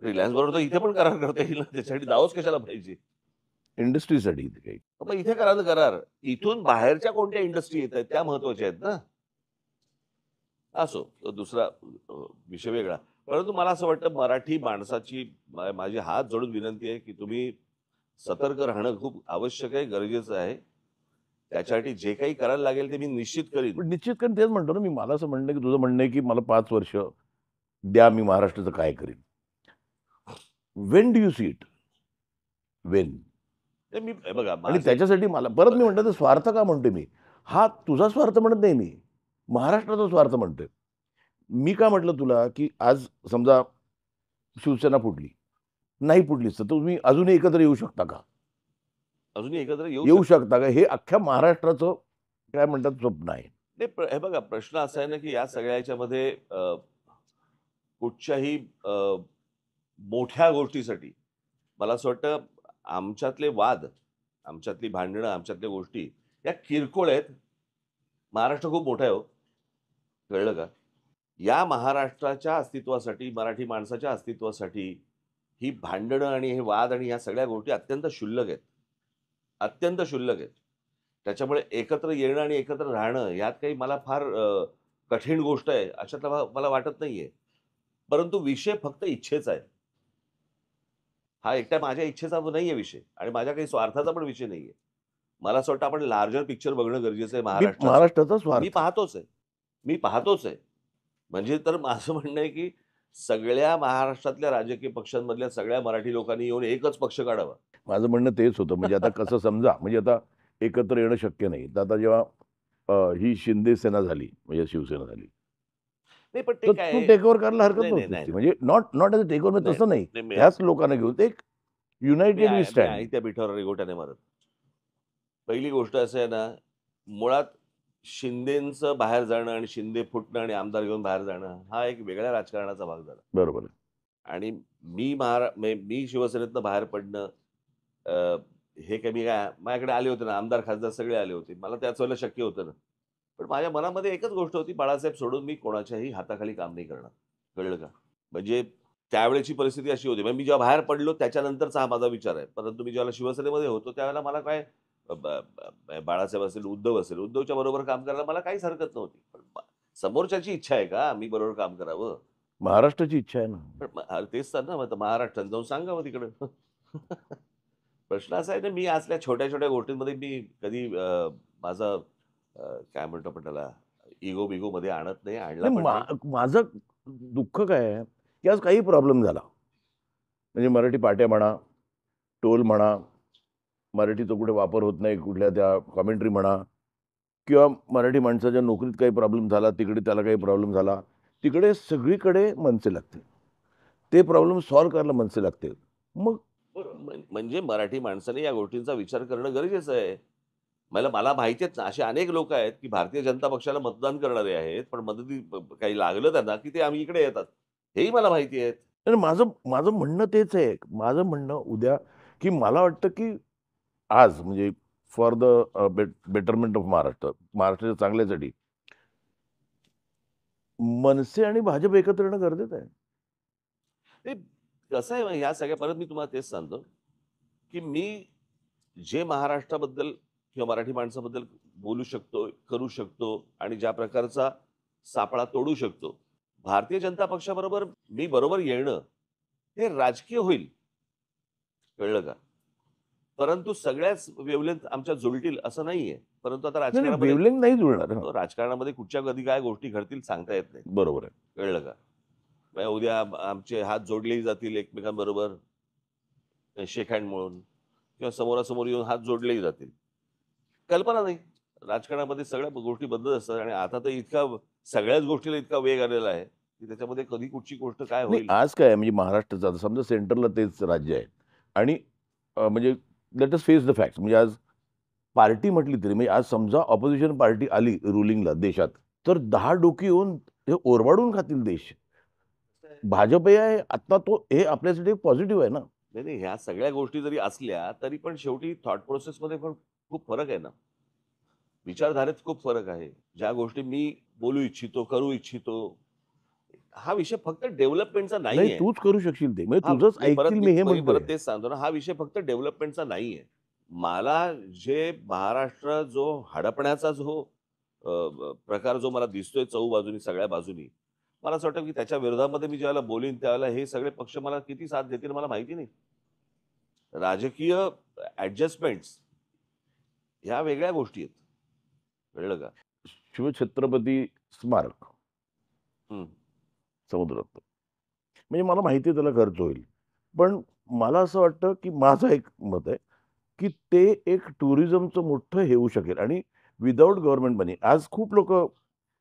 रिलायन्स बरोबर तर इथे पण करार करता येईल ना, त्याच्यासाठी दावोस कशाला पाहिजे? इंडस्ट्रीसाठी इथे काही. मग इथे करा ना करार. इथून बाहेरच्या कोणत्या इंडस्ट्री येतायत त्या महत्वाच्या आहेत ना. असो, तो दुसरा विषय वेगळा. परंतु मला असं वाटतं मराठी माणसाची माझी हात जोडून विनंती आहे, की तुम्ही सतर्क राहणं खूप आवश्यक आहे, गरजेचं आहे. त्याच्यासाठी जे काही करायला लागेल ते मी निश्चित करीन. पण निश्चित कारण तेच म्हणतो ना मी. मला असं म्हणणं आहे, की तुझं म्हणणं आहे, की मला 5 वर्ष द्या, मी महाराष्ट्राचं काय करीन? When do you see it? When? ते मी हे बघा आणि माझे त्याच्यासाठी मला परत मी म्हणतो, तर स्वार्थ का म्हणतोय मी? हा तुझा स्वार्थ म्हणत नाही मी. महाराष्ट्राचा स्वार्थ म्हणतोय. मी का म्हटलं तुला, की आज समजा शिवसेना फुटली. नाही फुटलीच तर तुम्ही अजूनही एकत्र येऊ शकता का? अजूनही एकत्र येऊ येऊ शकतो. शकता का? हे अख्ख्या महाराष्ट्राचं काय म्हणतात स्वप्न आहे. नाही, हे बघा प्रश्न असा आहे ना, की या सगळ्या ह्याच्यामध्ये कुठच्याही मोठ्या गोष्टीसाठी मला असं वाटतं आमच्यातले वाद, आमच्यातली भांडणं, आमच्यातल्या गोष्टी या किरकोळ आहेत. महाराष्ट्र खूप मोठा आहे हो. कळलं का? या महाराष्ट्राच्या अस्तित्वासाठी, मराठी माणसाच्या अस्तित्वासाठी ही भांडणं आणि हे वाद आणि ह्या सगळ्या गोष्टी अत्यंत क्षुल्लक आहेत. अत्यंत क्षुल्लक आहेत. त्याच्यामुळे एकत्र येणं आणि एकत्र राहणं यात काही मला फार कठीण गोष्ट आहे अशातला मला वाटत नाहीये. परंतु विषय फक्त इच्छेचा आहे. हा एकट्या माझ्या इच्छेचा नाहीये विषय आणि माझ्या काही स्वार्थाचा पण विषय नाहीये. मला असं वाटतं आपण लार्जर पिक्चर बघणं गरजेचं आहे मी महाराष्ट्राचं. महाराष्ट्राचा मी स्वार्थ. पाहतोच आहे. मी पाहतोच आहे. म्हणजे तर माझं म्हणणं आहे, की सगळ्या महाराष्ट्रातल्या राजकीय पक्षांमधल्या सगळ्या मराठी लोकांनी येऊन एकच पक्ष काढावा. माझं म्हणणं तेच होतं. म्हणजे आता कसं समजा, म्हणजे आता एकत्र येणं शक्य नाही. तर आता जेव्हा ही शिंदे सेना झाली, म्हणजे शिवसेना झाली. नाही पण ते तर काय तू आहे टेक ओव्हर करायला हरकत नाही, नाही, नव्हतीच नाही, ती. नाही. म्हणजे not as a take over नाही, तसं नाही. नाही, ह्याच लोकांना घेऊन ते एक युनायटेड वी मी स्टँड. आहे त्या पिठावर रेघोट्या मारत. पहिली गोष्ट असं आहे ना, मुळात शिंदेचं बाहेर जाणं आणि शिंदे फुटणं आणि आमदार घेऊन बाहेर जाणं, हा एक वेगळ्या राजकारणाचा भाग झाला. बरोबर आहे. आणि मी शिवसेनेतनं बाहेर पडणं अ, हे काही मी काय माझ्याकडे आले होते ना, आमदार, खासदार सगळे आले होते. मला त्याच वेळेला शक्य होतं ना. पण माझ्या मनामध्ये एकच गोष्ट होती, बाळासाहेब सोडून मी कोणाच्याही हाताखाली काम नाही करणार. कळलं का? म्हणजे त्यावेळेची परिस्थिती अशी होती. म्हणजे मी जेव्हा बाहेर पडलो त्याच्यानंतरचा हा माझा विचार आहे. परंतु मी ज्यावेळेला शिवसेनेमध्ये होतो त्यावेळेला मला काय ब ब बाळासाहेब असेल, उद्धव असेल, उद्धवच्या बरोबर काम करायला मला काहीच हरकत नव्हती. पण समोरच्याची इच्छा आहे का मी बरोबर काम करावं? महाराष्ट्राची इच्छा आहे ना. पण तेच तर ना, मग तर महाराष्ट्रात जाऊन सांगावं तिकडं. प्रश्न असा आहे ना, मी असल्या छोट्या-छोट्या गोष्टींमध्ये मी कधी माझं काय म्हणतो आपण त्याला इगो-बिगोमध्ये आणत नाही, आणला नाही पण नाही. माझं दुःख काय आहे, की आज काही प्रॉब्लेम झाला. म्हणजे मराठी पाट्या म्हणा, टोल म्हणा, मराठीचा कुठे वापर होत नाही, कुठल्या त्या कॉमेंट्री म्हणा किंवा मराठी माणसाच्या नोकरीत काही प्रॉब्लेम झाला, तिकडे त्याला काही प्रॉब्लेम झाला. तिकडे सगळीकडे मनसे लागते. ते प्रॉब्लेम सॉल्व्ह करायला मनसे लागते. मग म्हणजे मराठी माणसाने या गोष्टींचा विचार करणं गरजेचं आहे. मला मला माहिती आहेत ना, असे अनेक लोक आहेत, की भारतीय जनता पक्षाला मतदान करणारे आहेत, पण काही लागलं त्यांना, की ते आम्ही इकडे येतात. हेही मला माहिती आहेत. आणि माझं माझं म्हणणं तेच आहे. माझं म्हणणं उद्या, की मला वाटतं, की आज म्हणजे for the betterment of Maharashtra, महाराष्ट्राच्या चांगल्यासाठी मनसे आणि भाजप एकत्र येणं गरजेचं आहे. ते कसं आहे ह्या सगळ्या परत मी तुम्हाला तेच सांगतो, की मी जे महाराष्ट्राबद्दल किंवा मराठी माणसाबद्दल बोलू शकतो, करू शकतो आणि ज्या प्रकारचा सापळा तोडू शकतो, भारतीय जनता पक्षाबरोबर मी बरोबर येणं हे राजकीय होईल, कळलं का? परंतु सगळ्याच वेव्हलेंथ आमच्या जुळतील असं नाहीये. परंतु आता नाही, नाही राजकारणामध्ये वेव्हलेंग्थ नाही जुळणार. हां, राजकारणामध्ये कुठच्या कधी काय गोष्टी घडतील सांगता येत नाही. बरोबर आहे. कळलं का? मग उद्या आमचे हात जोडलेही जातील एकमेकांबरोबर शेक हँड म्हणून किंवा समोरासमोर येऊन हात जोडलेही जातील. कल्पना नाही. राजकारणामध्ये सगळ्या गोष्टी बदलत असतात आणि आता तर सगळ्याच गोष्टीला इतका वेग आलेला आहे, की त्याच्यामध्ये कधी कुठची गोष्ट काय नाही होईल? आज काय आहे म्हणजे महाराष्ट्राचं आता समजा सेंटरला तेच राज्य आहे आणि म्हणजे let us face the facts म्हणजे आज पार्टी म्हटली तरी म्हणजे आज समजा ऑपोझिशन पार्टी आली रुलिंगला देशात, तर 10 डोकी येऊन ते ओरबाडून खातील देश. भाजप हे आहे आता तो हे आपल्यासाठी पॉझिटिव्ह आहे ना. नाही, नाही. ह्या सगळ्या गोष्टी जरी असल्या, तरी पण शेवटी थॉट प्रोसेसमध्ये पण खूप फरक आहे ना. विचारधारेत खूप फरक आहे. ज्या गोष्टी मी बोलू इच्छितो, करू इच्छितो, हा विषय फक्त डेव्हलपमेंटचा नाही नाहीये. तूच करू शकशील ते. म्हणजे हां, तुझंच मी परत ऐकतील मी मी हे मी परत म्हणतोय. तेच सांगतो ना, हा विषय फक्त डेव्हलपमेंटचा नाहीये. मला जे महाराष्ट्र जो हडपण्याचा जो प्रकार जो मला दिसतोय चहूबाजूनी, सगळ्या बाजूनी, मला असं वाटतं की त्याच्या विरोधामध्ये मी ज्यावेळेला बोलीन, त्यावेळेला हे सगळे पक्ष मला किती साथ देतील मला माहिती नाही. राजकीय ॲडजस्टमेंट्स ह्या वेगळ्या गोष्टी आहेत. कळलं का? शिवछत्रपती स्मारक हं. समुद्रात. म्हणजे मला माहिती आहे त्याला खर्च होईल. पण मला असं वाटतं, की माझं एक मत आहे, की ते एक टुरिझमचं मोठं हे होऊ शकेल आणि विथआऊट गव्हर्नमेंट मनी. आज खूप लोकं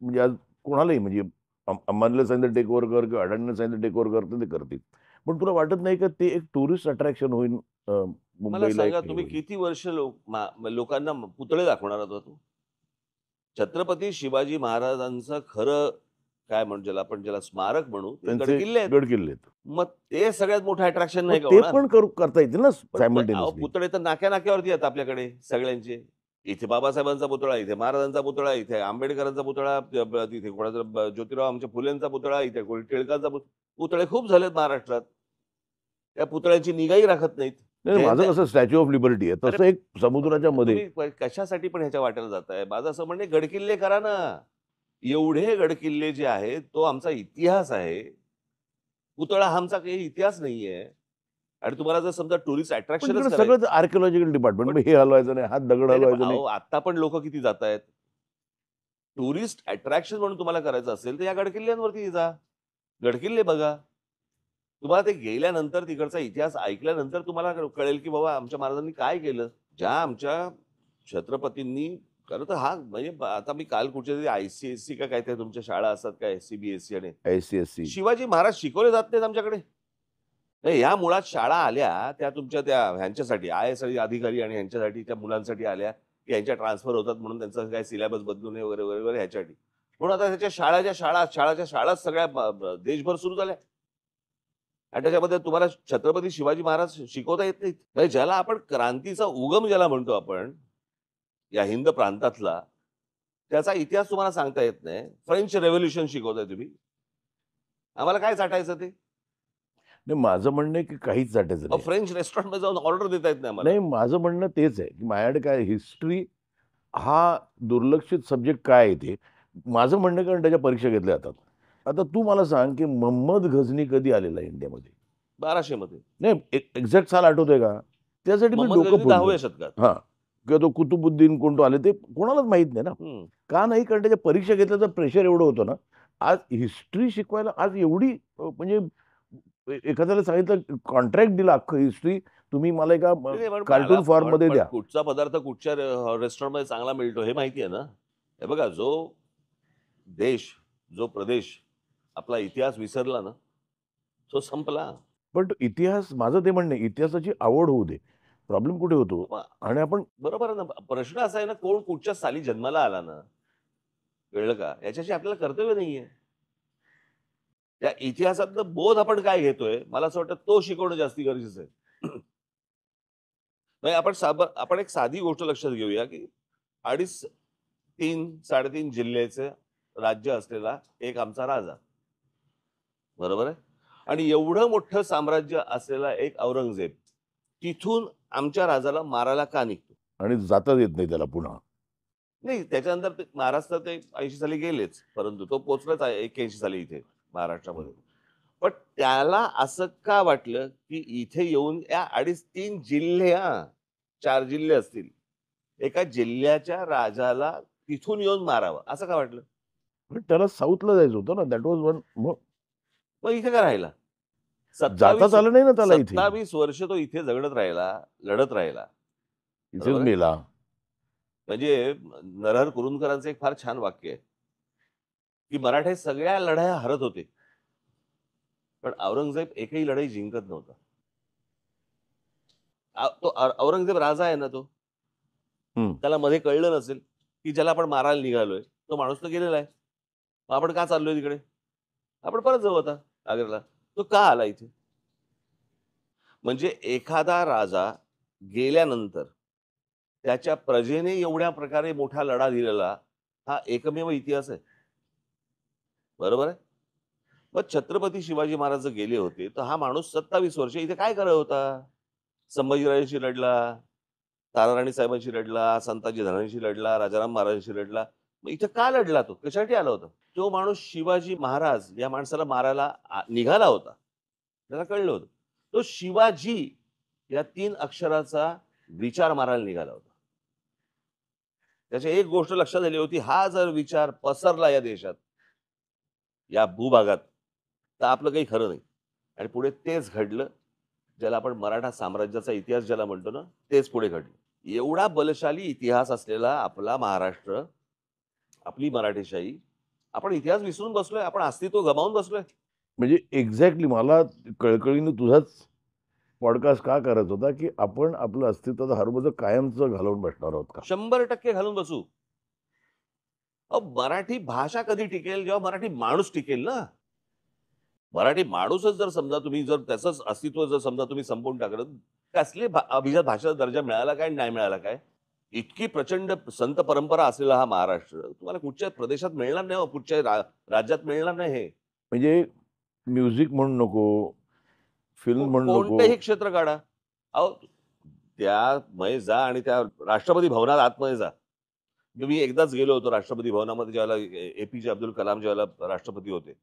म्हणजे आज कोणालाही म्हणजे अंबानीला सांगितलं टेक ओव्हर कर किंवा अडाणीला सांगितलं टेक ओव्हर कर, तर ते करतील. पण तुला वाटत नाही का ते एक टुरिस्ट अट्रॅक्शन होईल मला मुंबईला एक सांगा हे तुम्ही होईल? किती वर्ष लोकांना पुतळे दाखवणार होता तो? छत्रपती शिवाजी महाराजांचं खरं काय म्हणू ज्याला स्मारक म्हणू, ते त्यांचे गडकिल्ले आहेत. गड-किल्ले आहेत. मग ते सगळ्यात मोठं अट्रॅक्शन मग नाही का ते होणार? पण करता येतील ना पण अहो सायमल्टेनियसली. पुतळे तर नाक्या-नाक्यावरती आहेत आपल्याकडे सगळ्यांचे. इथे बाबासाहेबांचा पुतळा, इथे महाराजांचा पुतळा, इथे आंबेडकरांचा पुतळा, तिथे कोणाचा ज्योतिराव आमच्या फुलेंचा पुतळा, इथे कोणी टिळकांचा पुतळे खूप झालेत महाराष्ट्रात. त्या पुतळ्यांची निगाही राखत नाहीत. नाही, माझं जयंत्या कसं स्टॅच्यू ऑफ लिबर्टी आहे. अरे तसं एक समुद्राच्या मध्ये तुम्ही कशासाठी पण ह्याच्या वाटेला जाताय? माझं असं म्हणणं आहे गडकिल्ले करा ना. एवढे गडकिल्ले जे आहेत, तो आमचा इतिहास आहे. पुतळा हा आमचा काही इतिहास नाहीये. आणि तुम्हाला जर समजा टुरिस्ट पण अट्रॅक्शनच तिकडे करायचं सगळंच आर्किओलॉजिकल डिपार्टमेंट. पण मग हे हलवायचं नाही, हा दगड नाही, नाही. पण हलवायचा नाही. अहो, आता पण लोकं किती जातायत. टुरिस्ट अट्रॅक्शन म्हणून तुम्हाला करायचं असेल, तर या गडकिल्ल्यांवरती जा. गडकिल्ले बघा. तुम्हाला ते गेल्यानंतर तिकडचा इतिहास ऐकल्यानंतर तुम्हाला कळेल, की बाबा आमच्या महाराजांनी काय केलं. ज्या आमच्या छत्रपतींनी खरं तर हा म्हणजे आता मी काल कुठच्यातरी आय-सी-एस-सी का काय ते तुमच्या शाळा असतात काय सी-बी-एस-सी आणि आय-सी-एस-सी. शिवाजी महाराज शिकवले जात नाहीत आमच्याकडे. नाही, ह्या मुळात शाळा आल्या त्या तुमच्या त्या ह्यांच्यासाठी आय-एस अधिकारी आणि ह्यांच्यासाठी त्या मुलांसाठी आल्या, की ह्यांच्या ट्रान्सफर होतात म्हणून त्यांचा काय सिलेबस बदलू नये वगैरे, वगैरे, वगैरे ह्याच्यासाठी. म्हणून आता त्याच्या शाळाच्या शाळाच सगळ्या देशभर सुरू झाल्या. आणि त्याच्यामध्ये तुम्हाला छत्रपती शिवाजी महाराज शिकवता येत नाहीत. म्हणजे ज्याला आपण क्रांतीचा उगम ज्याला म्हणतो आपण, या हिंद प्रांतातला, त्याचा इतिहास तुम्हाला सांगता येत नाही. फ्रेंच रेव्होल्यूशन शिकवताय तुम्ही. आम्हाला काय चाटायचं ते? नाही माझं म्हणणं आहे, की काहीच चाटायचं अहो, नाही. फ्रेंच रेस्टॉरंटमध्ये जाऊन ऑर्डर देता येत नाही आम्हाला. नाही माझं म्हणणं तेच आहे, की माझ्याकडे काय हिस्ट्री हा दुर्लक्षित सब्जेक्ट काय आहे ते. माझं म्हणणं कारण त्याच्या परीक्षा घेतल्या जातात. आता तू मला सांग, की मोहम्मद गझनी कधी आलेला आहे इंडियामध्ये? 1200 मध्ये. नाही एक्झॅक्ट साल आठवतोय का? त्यासाठी मी मोहम्मद डोकं गझनी फोडलं. 10व्या शतकात. हां. किंवा तो कुतुबुद्दीन कोण तो आले ते कोणालाच माहीत नाही ना. हं. का नाही? कारण त्याच्या परीक्षा घेतल्याचं प्रेशर एवढं होतं ना. आज हिस्ट्री शिकवायला आज एवढी म्हणजे एखाद्याला सांगितलं कॉन्ट्रॅक्ट दिला अख्खं हिस्ट्री तुम्ही मला एका नाही, नाही, कार्टून फॉर्ममध्ये पण द्या. कुठचा पदार्थ कुठच्या रेस्टॉरंटमध्ये चांगला मिळतो हे माहिती आहे ना? हे बघा देश, जो प्रदेश आपला इतिहास विसरला ना, तो संपला. पण इतिहास माझं ते म्हणणं आहे, इतिहासाची आवड होऊ दे. प्रॉब्लेम कुठे होतो मग आणि आपण बरोबर आहे ना. प्रश्न असा आहे ना, कोण कुठच्या साली जन्माला आला ना, कळलं का? याच्याशी आपल्याला कर्तव्य नाहीये. त्या इतिहासातनं बोध आपण काय घेतोय, मला असं वाटतं तो शिकवणं जास्ती गरजेचं आहे. म्हणजे आपण एक साधी गोष्ट लक्षात घेऊया, की 2.5 3-3.5 जिल्ह्याचं राज्य असलेला एक आमचा राजा. बरोबर आहे? आणि एवढं मोठं साम्राज्य असलेला एक औरंगजेब, तिथून आमच्या राजाला मारायला का निघतो? आणि जाताच येत नाही त्याला पुन्हा. नाही, त्याच्यानंतर ते महाराष्ट्रात ते 80 साली गेलेच. परंतु तो पोहोचलाच आहे 81 साली इथे हं. महाराष्ट्रामध्ये. पण त्याला असं का वाटलं, की इथे येऊन या 2.5-3 जिल्हे 4 जिल्हे असतील. एका जिल्ह्याच्या राजाला तिथून येऊन मारावं, असं का वाटलं? पण त्याला साऊथला जायचं होतं ना. दॅट वॉज वन मग मग इथे का राहिला? 27 जाताच आलं नाही ना त्याला इथे. 27 वर्ष तो इथे झगडत राहिला, लढत राहिला. इथेच बरोबर आहे? मेला. म्हणजे नरहर कुरुंदकरांचं एक फार छान वाक्य आहे, की मराठे सगळ्या लढाया हरत होते. पण औरंगजेब एकही लढाई जिंकत नव्हता. औरंगजेब राजा आहे ना तो. हं. त्याला मध्ये कळलं नसेल, की ज्याला आपण मारायला निघालोय, तो माणूस तर गेलेला आहे. मग आपण का चाललोय तिकडे? आपण परत जाऊ आता आग्र्याला. तो का आला इथे? म्हणजे एखादा राजा गेल्यानंतर त्याच्या प्रजेने एवढ्या प्रकारे मोठा लढा दिलेला हा एकमेव इतिहास आहे. बरोबर आहे? मग छत्रपती शिवाजी महाराज जर गेले होते, तर हा माणूस 27 वर्ष इथे काय करत होता? संभाजीराजांशी लढला, ताराराणी साहेबांशी लढला, संताजी धनांशी लढला, राजाराम महाराजांशी लढला. मग इथे का लढला तो? कशासाठी आला होता? तो माणूस शिवाजी महाराज या माणसाला मारायला निघाला होता. त्याला कळलं होतं. तो शिवाजी या 3 अक्षराचा विचार मारायला निघाला होता. त्याची एक गोष्ट लक्षात आली होती, हा जर विचार पसरला या देशात, या भूभागात, तर आपलं काही खरं नाही. आणि पुढे तेच घडलं, ज्याला आपण मराठा साम्राज्याचा इतिहास ज्याला म्हणतो ना, तेच पुढे घडलं. एवढा बलशाली इतिहास असलेला आपला महाराष्ट्र, आपली मराठेशाही, आपण इतिहास विसरून बसलोय, आपण अस्तित्व गमावून बसलोय. म्हणजे एक्झॅक्टली मला कळकळीने तुझाच पॉडकास्ट का करायचा होता, की आपण आपलं अस्तित्वाचं हरवलं कायमचं घालवून बसणार आहोत का? 100% घालून बसू. अहो, मराठी भाषा कधी टिकेल? जेव्हा मराठी माणूस टिकेल ना. मराठी माणूसच जर समजा तुम्ही जर त्याचंच अस्तित्व जर समजा तुम्ही संपवून टाकलं, कसली अभिजात भाषेचा दर्जा मिळाला काय आणि नाही मिळाला काय? इतकी प्रचंड संत परंपरा असलेला हा महाराष्ट्र तुम्हाला कुठच्या प्रदेशात मिळणार नाही हो, कुठच्या राज्यात मिळणार नाही हे. म्हणजे म्युझिक म्हणू नको, फिल्म म्हणू नको. कोणतंही क्षेत्र काढा. अहो, त्यामध्ये जा आणि त्या राष्ट्रपती भवनात आतमध्ये जा. मी एकदाच गेलो होतो राष्ट्रपती भवनामध्ये ज्यावेळेला एपीजे अब्दुल कलाम ज्यावेळेला राष्ट्रपती होते.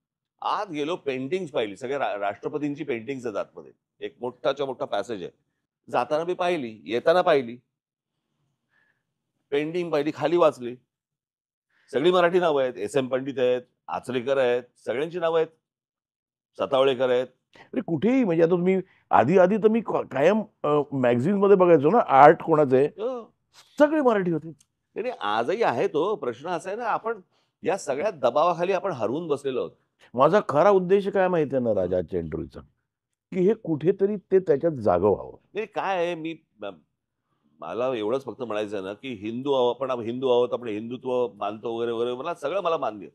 आत गेलो, पेंटिंग्स पाहिली. सगळ्या राष्ट्रपतींची पेंटिंग्स आहेत आतमध्ये. एक मोठाच्या मोठा पॅसेज आहे. जाताना मी पाहिली, येताना पाहिली. पेंटिंग पाहिली, खाली वाचली. सगळी मराठी नावं आहेत. एस एम पंडित आहेत, आचरेकर आहेत, सगळ्यांची नावं आहेत. सतावळेकर आहेत. अरे कुठेही म्हणजे आता तुम्ही आधी तर मी कायम मॅगझिनमध्ये बघायचो ना, आर्ट कोणाचं आहे, हो. सगळे मराठी होते. नाही, नाही, आजही आहे तो. प्रश्न असा आहे ना, आपण या सगळ्या दबावाखाली आपण हरवून बसलेलो आहोत. माझा खरा उद्देश काय माहिती आहे ना राजा आजच्या इंटरव्ह्यूचा, की हे कुठेतरी ते त्याच्यात जागं व्हावं. नाही, काय आहे, मला एवढंच फक्त म्हणायचं आहे ना, की हिंदू आहोत आपण, हिंदू आहोत, आपण हिंदुत्व मानतो वगैरे वगैरे, मला मान्य.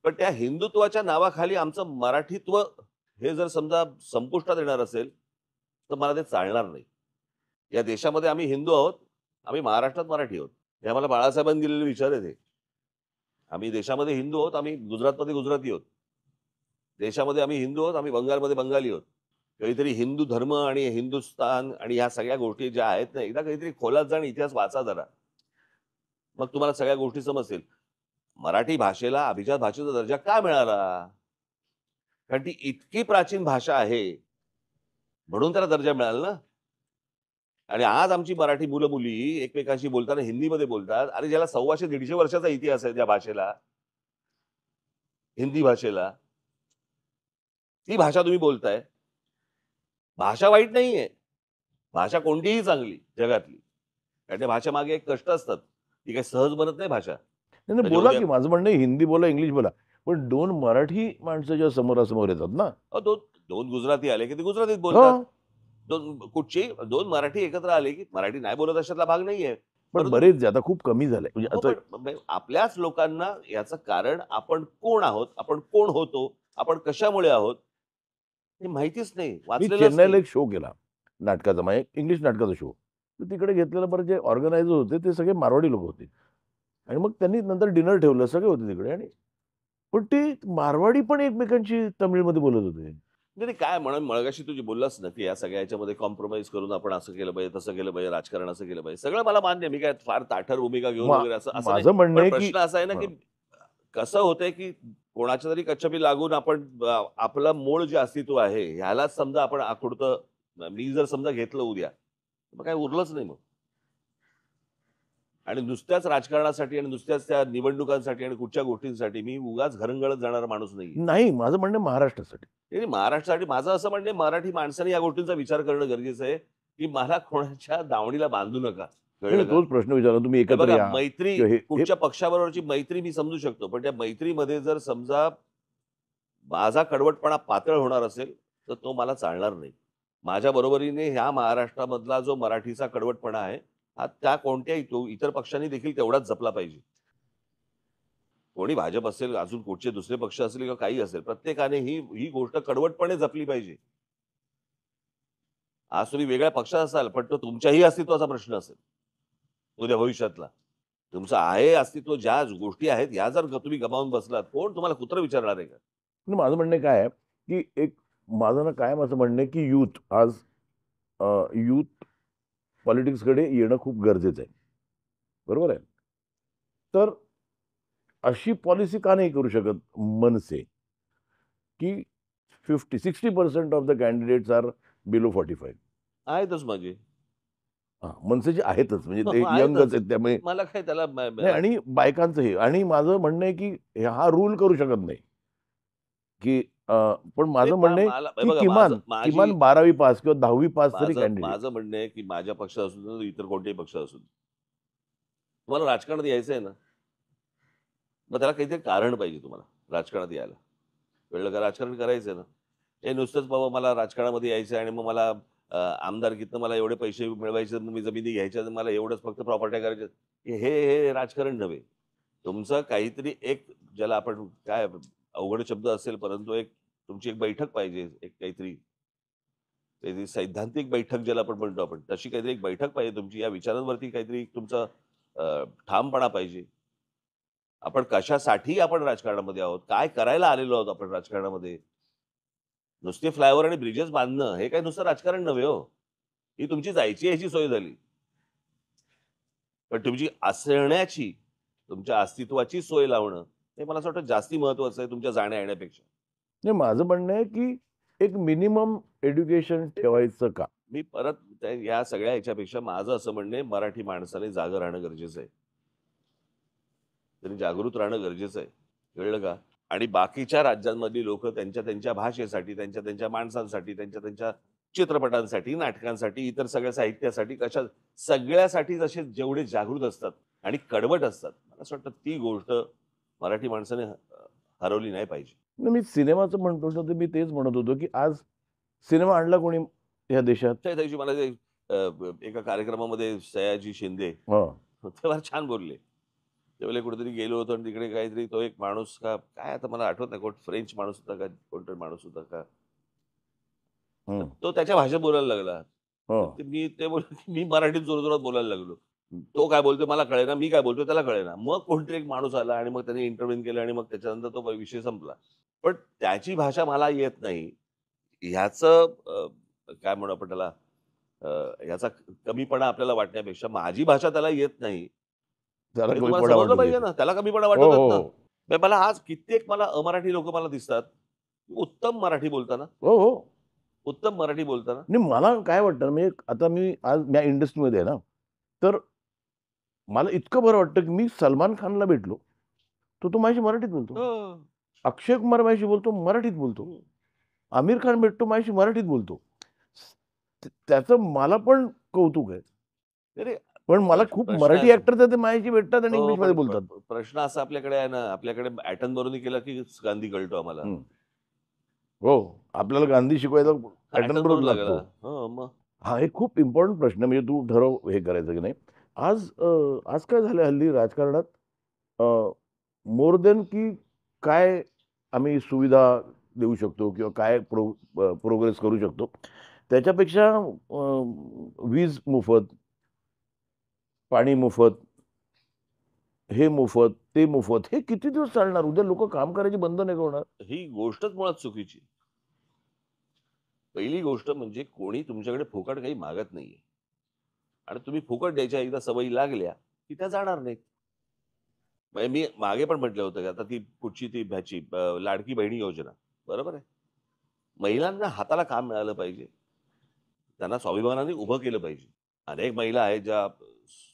पण त्या हिंदुत्वाच्या नावाखाली आमचं मराठीत्व हे जर समजा संपुष्टात येणार असेल, तर मला ते चालणार नाही. या देशामध्ये आम्ही हिंदू आहोत, आम्ही महाराष्ट्रात मराठी आहोत. हे आम्हाला बाळासाहेबांनी दिलेले विचार आहेत हे. आम्ही देशामध्ये हिंदू आहोत, आम्ही गुजरातमध्ये गुजराती आहोत. देशामध्ये आम्ही हिंदू आहोत, आम्ही बंगालमध्ये बंगाली आहोत. काहीतरी हिंदू धर्म आणि हिंदुस्थान आणि ह्या सगळ्या गोष्टी ज्या आहेत ना, एकदा काहीतरी खोलात जा आणि इतिहास वाचा जरा. मग तुम्हाला सगळ्या गोष्टी समजतील. मराठी भाषेला अभिजात भाषेचा दर्जा का मिळाला? कारण ती इतकी प्राचीन भाषा आहे, म्हणून त्याला दर्जा मिळाला ना. आणि आज आमची मराठी मुलं-मुली एकमेकांशी बोलताना हिंदीमध्ये बोलतात. अरे ज्याला 125-150 वर्षाचा इतिहास आहे त्या भाषेला, हिंदी भाषेला, ती भाषा तुम्ही बोलताय. भाषा वाईट नाहीये. भाषा कोणतीही चांगली जगातली. कारण त्या भाषेमागे एक कष्ट असतात. ती काही सहज बनत नाही भाषा. नाही, नाही म्हणजे बोला उद्या की माझं म्हणणं आहे हिंदी बोला, इंग्लिश बोला. पण 2 मराठी माणसं समोरासमोर येतात ना. दोन दोन गुजराती आले की ते गुजरातीत हो. बोलतात. कुठचे दोन मराठी एकत्र आले की मराठी नाही बोलत अशातला भाग नाहीये. पण परंतु बरेच आता खूप कमी झालंय. म्हणजे हो, आता पण आपल्याच लोकांना याचं कारण आपण कोण आहोत, आपण कोण होतो, आपण कशामुळे आहोत, हे माहितीच नाही, मी वाचलेलंच चेन्नईला नाही. एक शो केला नाटकाचा, म्हणजे इंग्लिश नाटकाचा शो. तर तिकडे घेतलेलं बरं जे ऑर्गनायझर होते ते सगळे मारवाडी लोक होते. आणि मग त्यांनी नंतर डिनर ठेवलं, सगळे होते तिकडे. आणि पण ते मारवाडी पण एकमेकांशी तमिळमध्ये बोलत होते. नाही नाही, काय म्हणून मगाशी तू जे बोललास ना, की या सगळ्या ह्याच्यामध्ये कॉम्प्रोमाइज करून आपण असं केलं पाहिजे, तसं केलं पाहिजे, राजकारण असं केलं पाहिजे. सगळं मला मान्य आहे. मी काय फार ताठर भूमिका घेऊन मा वगैरे असं असं नाही. माझं म्हणणं पण आहे, की प्रश्न असा आहे ना, की हं. कसं होतंय, की कोणाच्या तरी कच्छपी लागून आपण आपलं मूळ जे अस्तित्व आहे, ह्यालाच समजा आपण आखुडतं मी जर समजा घेतलं उद्या, मग काही उरलंच नाही मग. आणि नुसत्याच राजकारणासाठी आणि नुसत्याच त्या निवडणुकांसाठी आणि कुठच्या गोष्टींसाठी मी उगाच घरंगळत जाणारा माणूस नाहीये. नाही, माझं म्हणणं आहे महाराष्ट्रासाठी. नाही, महाराष्ट्रासाठी माझं असं म्हणणं आहे, मराठी माणसाने या गोष्टींचा विचार करणं गरजेचं आहे, की मला कोणाच्या दावणीला बांधू नका. नाही, कळलं मी का? तोच प्रश्न विचारला, तुम्ही हे एकत्र बघा, या मैत्री किंवा हे हे कुठच्या पक्षाबरोबरची मैत्री मी समजू शकतो. पण त्या मैत्रीमध्ये जर समजा माझा कडवटपणा पातळ होणार असेल, तर तो मला चालणार नाही. माझ्या बरोबरीने ह्या महाराष्ट्रामधला जो मराठीचा कडवटपणा आहे, हा त्या कोणत्याही इतर पक्षांनी देखील तेवढाच जपला पाहिजे. कोणी भाजप असेल, अजून कुठचे दुसरे पक्ष असतील किंवा काही असेल, प्रत्येकाने ही ही गोष्ट कडवटपणे जपली पाहिजे. आज तुम्ही वेगळ्या पक्षात असाल, पण तो तुमच्याही अस्तित्वाचा प्रश्न असेल, उद्या भविष्यातला. तुमचं आहे अस्तित्व, ज्या गोष्टी आहेत, ह्या जर तुम्ही गमावून बसलात, कोण तुम्हाला कुत्रं विचारणार आहे का? पण माझं म्हणणं काय आहे, की एक माझं ना कायम असं म्हणणं आहे, की आज यूथ पॉलिटिक्सकडे येणं खूप गरजेचं आहे. बरोबर आहे? तर अशी पॉलिसी का नाही करू शकत मनसे, की 50-60% of the candidates are below 45. आहेतच माझे. हां, मनसेचे आहेतच, म्हणजे ते यंगच आहेतच. आहेत त्यामुळे. मला काय त्याला नाही, आणि बायकांचं हे, आणि माझं म्हणणं आहे, की हा रूल करू शकत नाही, की पण ते माझं म्हणणं आहे, मला हे की बघा, किमान किमान 12वी पास किंवा 10वी पास तरी माझं कॅन्डिडेट. माझं म्हणणं आहे, की माझ्या पक्षात असू दे, इतर कोणत्याही पक्षात असू दे. तुम्हाला राजकारणात यायचं आहे ना, मग त्याला काहीतरी कारण पाहिजे तुम्हाला राजकारणात यायला. कळलं का? राजकारण करायचं आहे ना. हे नुसतंच बाबा मला राजकारणामध्ये यायचं आहे आणि मग मला आमदारकीतनं मला एवढे पैसे मिळवायचे, मग मी जमिनी घ्यायच्या, मला एवढंच फक्त प्रॉपर्ट्या करायच्या. हे राजकारण नव्हे. तुमचं काहीतरी एक, ज्याला आपण काय अवघड शब्द असेल, परंतु तुमची एक बैठक पाहिजे. एक काहीतरी काहीतरी सैद्धांतिक बैठक ज्याला आपण म्हणतो आपण, तशी काहीतरी एक बैठक पाहिजे तुमची. या विचारांवरती काहीतरी तुमचा ठामपणा पाहिजे. आपण राजकारणामध्ये आहोत? काय करायला आलेलो आहोत आपण राजकारणामध्ये? नुसते फ्लायओव्हर आणि ब्रिजेस बांधणं हे काही नुसतं राजकारण नव्हे हो. ही तुमची जायची यायची सोय झाली. पण तुमची असण्याची, तुमच्या अस्तित्वाची सोय लावणं, हे मला असं वाटतं जास्ती महत्वाचं आहे तुमच्या जाण्या-येण्यापेक्षा. नाही, माझं म्हणणं आहे, की एक मिनिमम एज्युकेशन ठेवायचं का? मी परत या सगळ्या ह्याच्यापेक्षा माझं असं म्हणणं आहे, मराठी माणसाने जागं राहणं गरजेचं आहे. त्यांनी जागृत राहणं गरजेचं आहे. कळलं का? आणि बाकीच्या राज्यांमधली लोकं त्यांच्या त्यांच्या भाषेसाठी, त्यांच्या त्यांच्या माणसांसाठी, त्यांच्या त्यांच्या चित्रपटांसाठी, नाटकांसाठी, इतर सगळ्या साहित्यासाठी, सगळ्यासाठी जसे जेवढे जागृत असतात आणि कडवट असतात, मला असं वाटतं ती गोष्ट मराठी माणसाने हरवली नाही पाहिजे. नाही, मी सिनेमाचं म्हणतो ना, तर मी तेच म्हणत होतो, की आज सिनेमा आणला कोणी ह्या देशात? त्या दिवशी मला ते एका कार्यक्रमामध्ये सयाजी शिंदे हां. ते फार छान बोलले. ते बोलले कुठेतरी गेलो होतो आणि तिकडे काहीतरी तो एक माणूस का काय, आता मला आठवत नाही, कोण फ्रेंच माणूस होता का कोणतरी माणूस होता का, हं. तो त्याच्या भाषेत बोलायला लागला. तर हां. ते बोलले की मी मराठीत जोरजोरात बोलायला लागलो. तो काय बोलतोय मला कळेना, मी काय बोलतोय त्याला कळेना. मग कोणतरी एक माणूस आला आणि मग त्याने इंटरव्ह्यू केलं आणि मग त्याच्यानंतर तो विषय संपला. पण त्याची भाषा मला येत नाही. ह्याचं काय म्हणू आपण त्याला, ह्याचा कमीपणा आपल्याला वाटण्यापेक्षा माझी भाषा त्याला येत नाही, त्याला हे तुम्हाला कमीपणा समजलं वाटू पाहिजे दे. ना. त्याला कमीपणा हो, वाटतच हो, ना. हो. मला आज कित्येक अमराठी लोकं मला दिसतात. उत्तम मराठी बोलताना, हो, हो. उत्तम मराठी बोलताना. नाही, मला काय वाटतं ना, म्हणजे आता मी आज या इंडस्ट्रीमध्ये आहे ना, तर मला इतकं बरं वाटतं, की मी सलमान खानला भेटलो, तर तो माझ्याशी मराठीत बोलतो. हो. अक्षय कुमार माझ्याशी बोलतो, मराठीत बोलतो. हं. आमिर खान भेटतो, माझ्याशी मराठीत बोलतो. त्याचं मला पण कौतुक आहे. नाही, नाही. पण मला खूप प्रश्न मराठी आहे ऍक्टर ते माझ्याशी भेटतात आणि हो, इंग्लिशमध्ये पण बोलतात. प्रश्न असा आपल्याकडे आहे ना, आपल्याकडे ॲटम बरोनी केला की गांधी कळतो आम्हाला. हं. हो, आपल्याला गांधी शिकवायला ॲटम ॲटनबरोबर बरोबर लागला. लागतो. हो, मग हा एक खूप इम्पॉर्टंट प्रश्न आहे. म्हणजे तू ठरव हे करायचं की नाही. आज आज काय झालं हल्ली राजकारणात मोर दॅन की काय आम्ही सुविधा देऊ शकतो किंवा काय प्रोग्रेस करू शकतो. त्याच्यापेक्षा वीज मोफत, पाणी मोफत, हे मोफत, ते मोफत. हे किती दिवस चालणार? उद्या लोकं काम करायची बंद नाही का होणार? ही गोष्टच मुळात चुकीची. पहिली गोष्ट म्हणजे कोणी तुमच्याकडे फुकट काही मागत नाहीये आणि तुम्ही फुकट द्यायच्या एकदा सवयी लागल्या, की त्या जाणार नाहीत. म्हणजे मी मागे पण म्हटलं होतं, की आता ती कुठची ती ह्याची लाडकी बहिणी योजना, बरोबर आहे. महिलांना हाताला काम मिळालं पाहिजे. त्यांना स्वाभिमानाने उभं केलं पाहिजे. अनेक महिला आहेत ज्या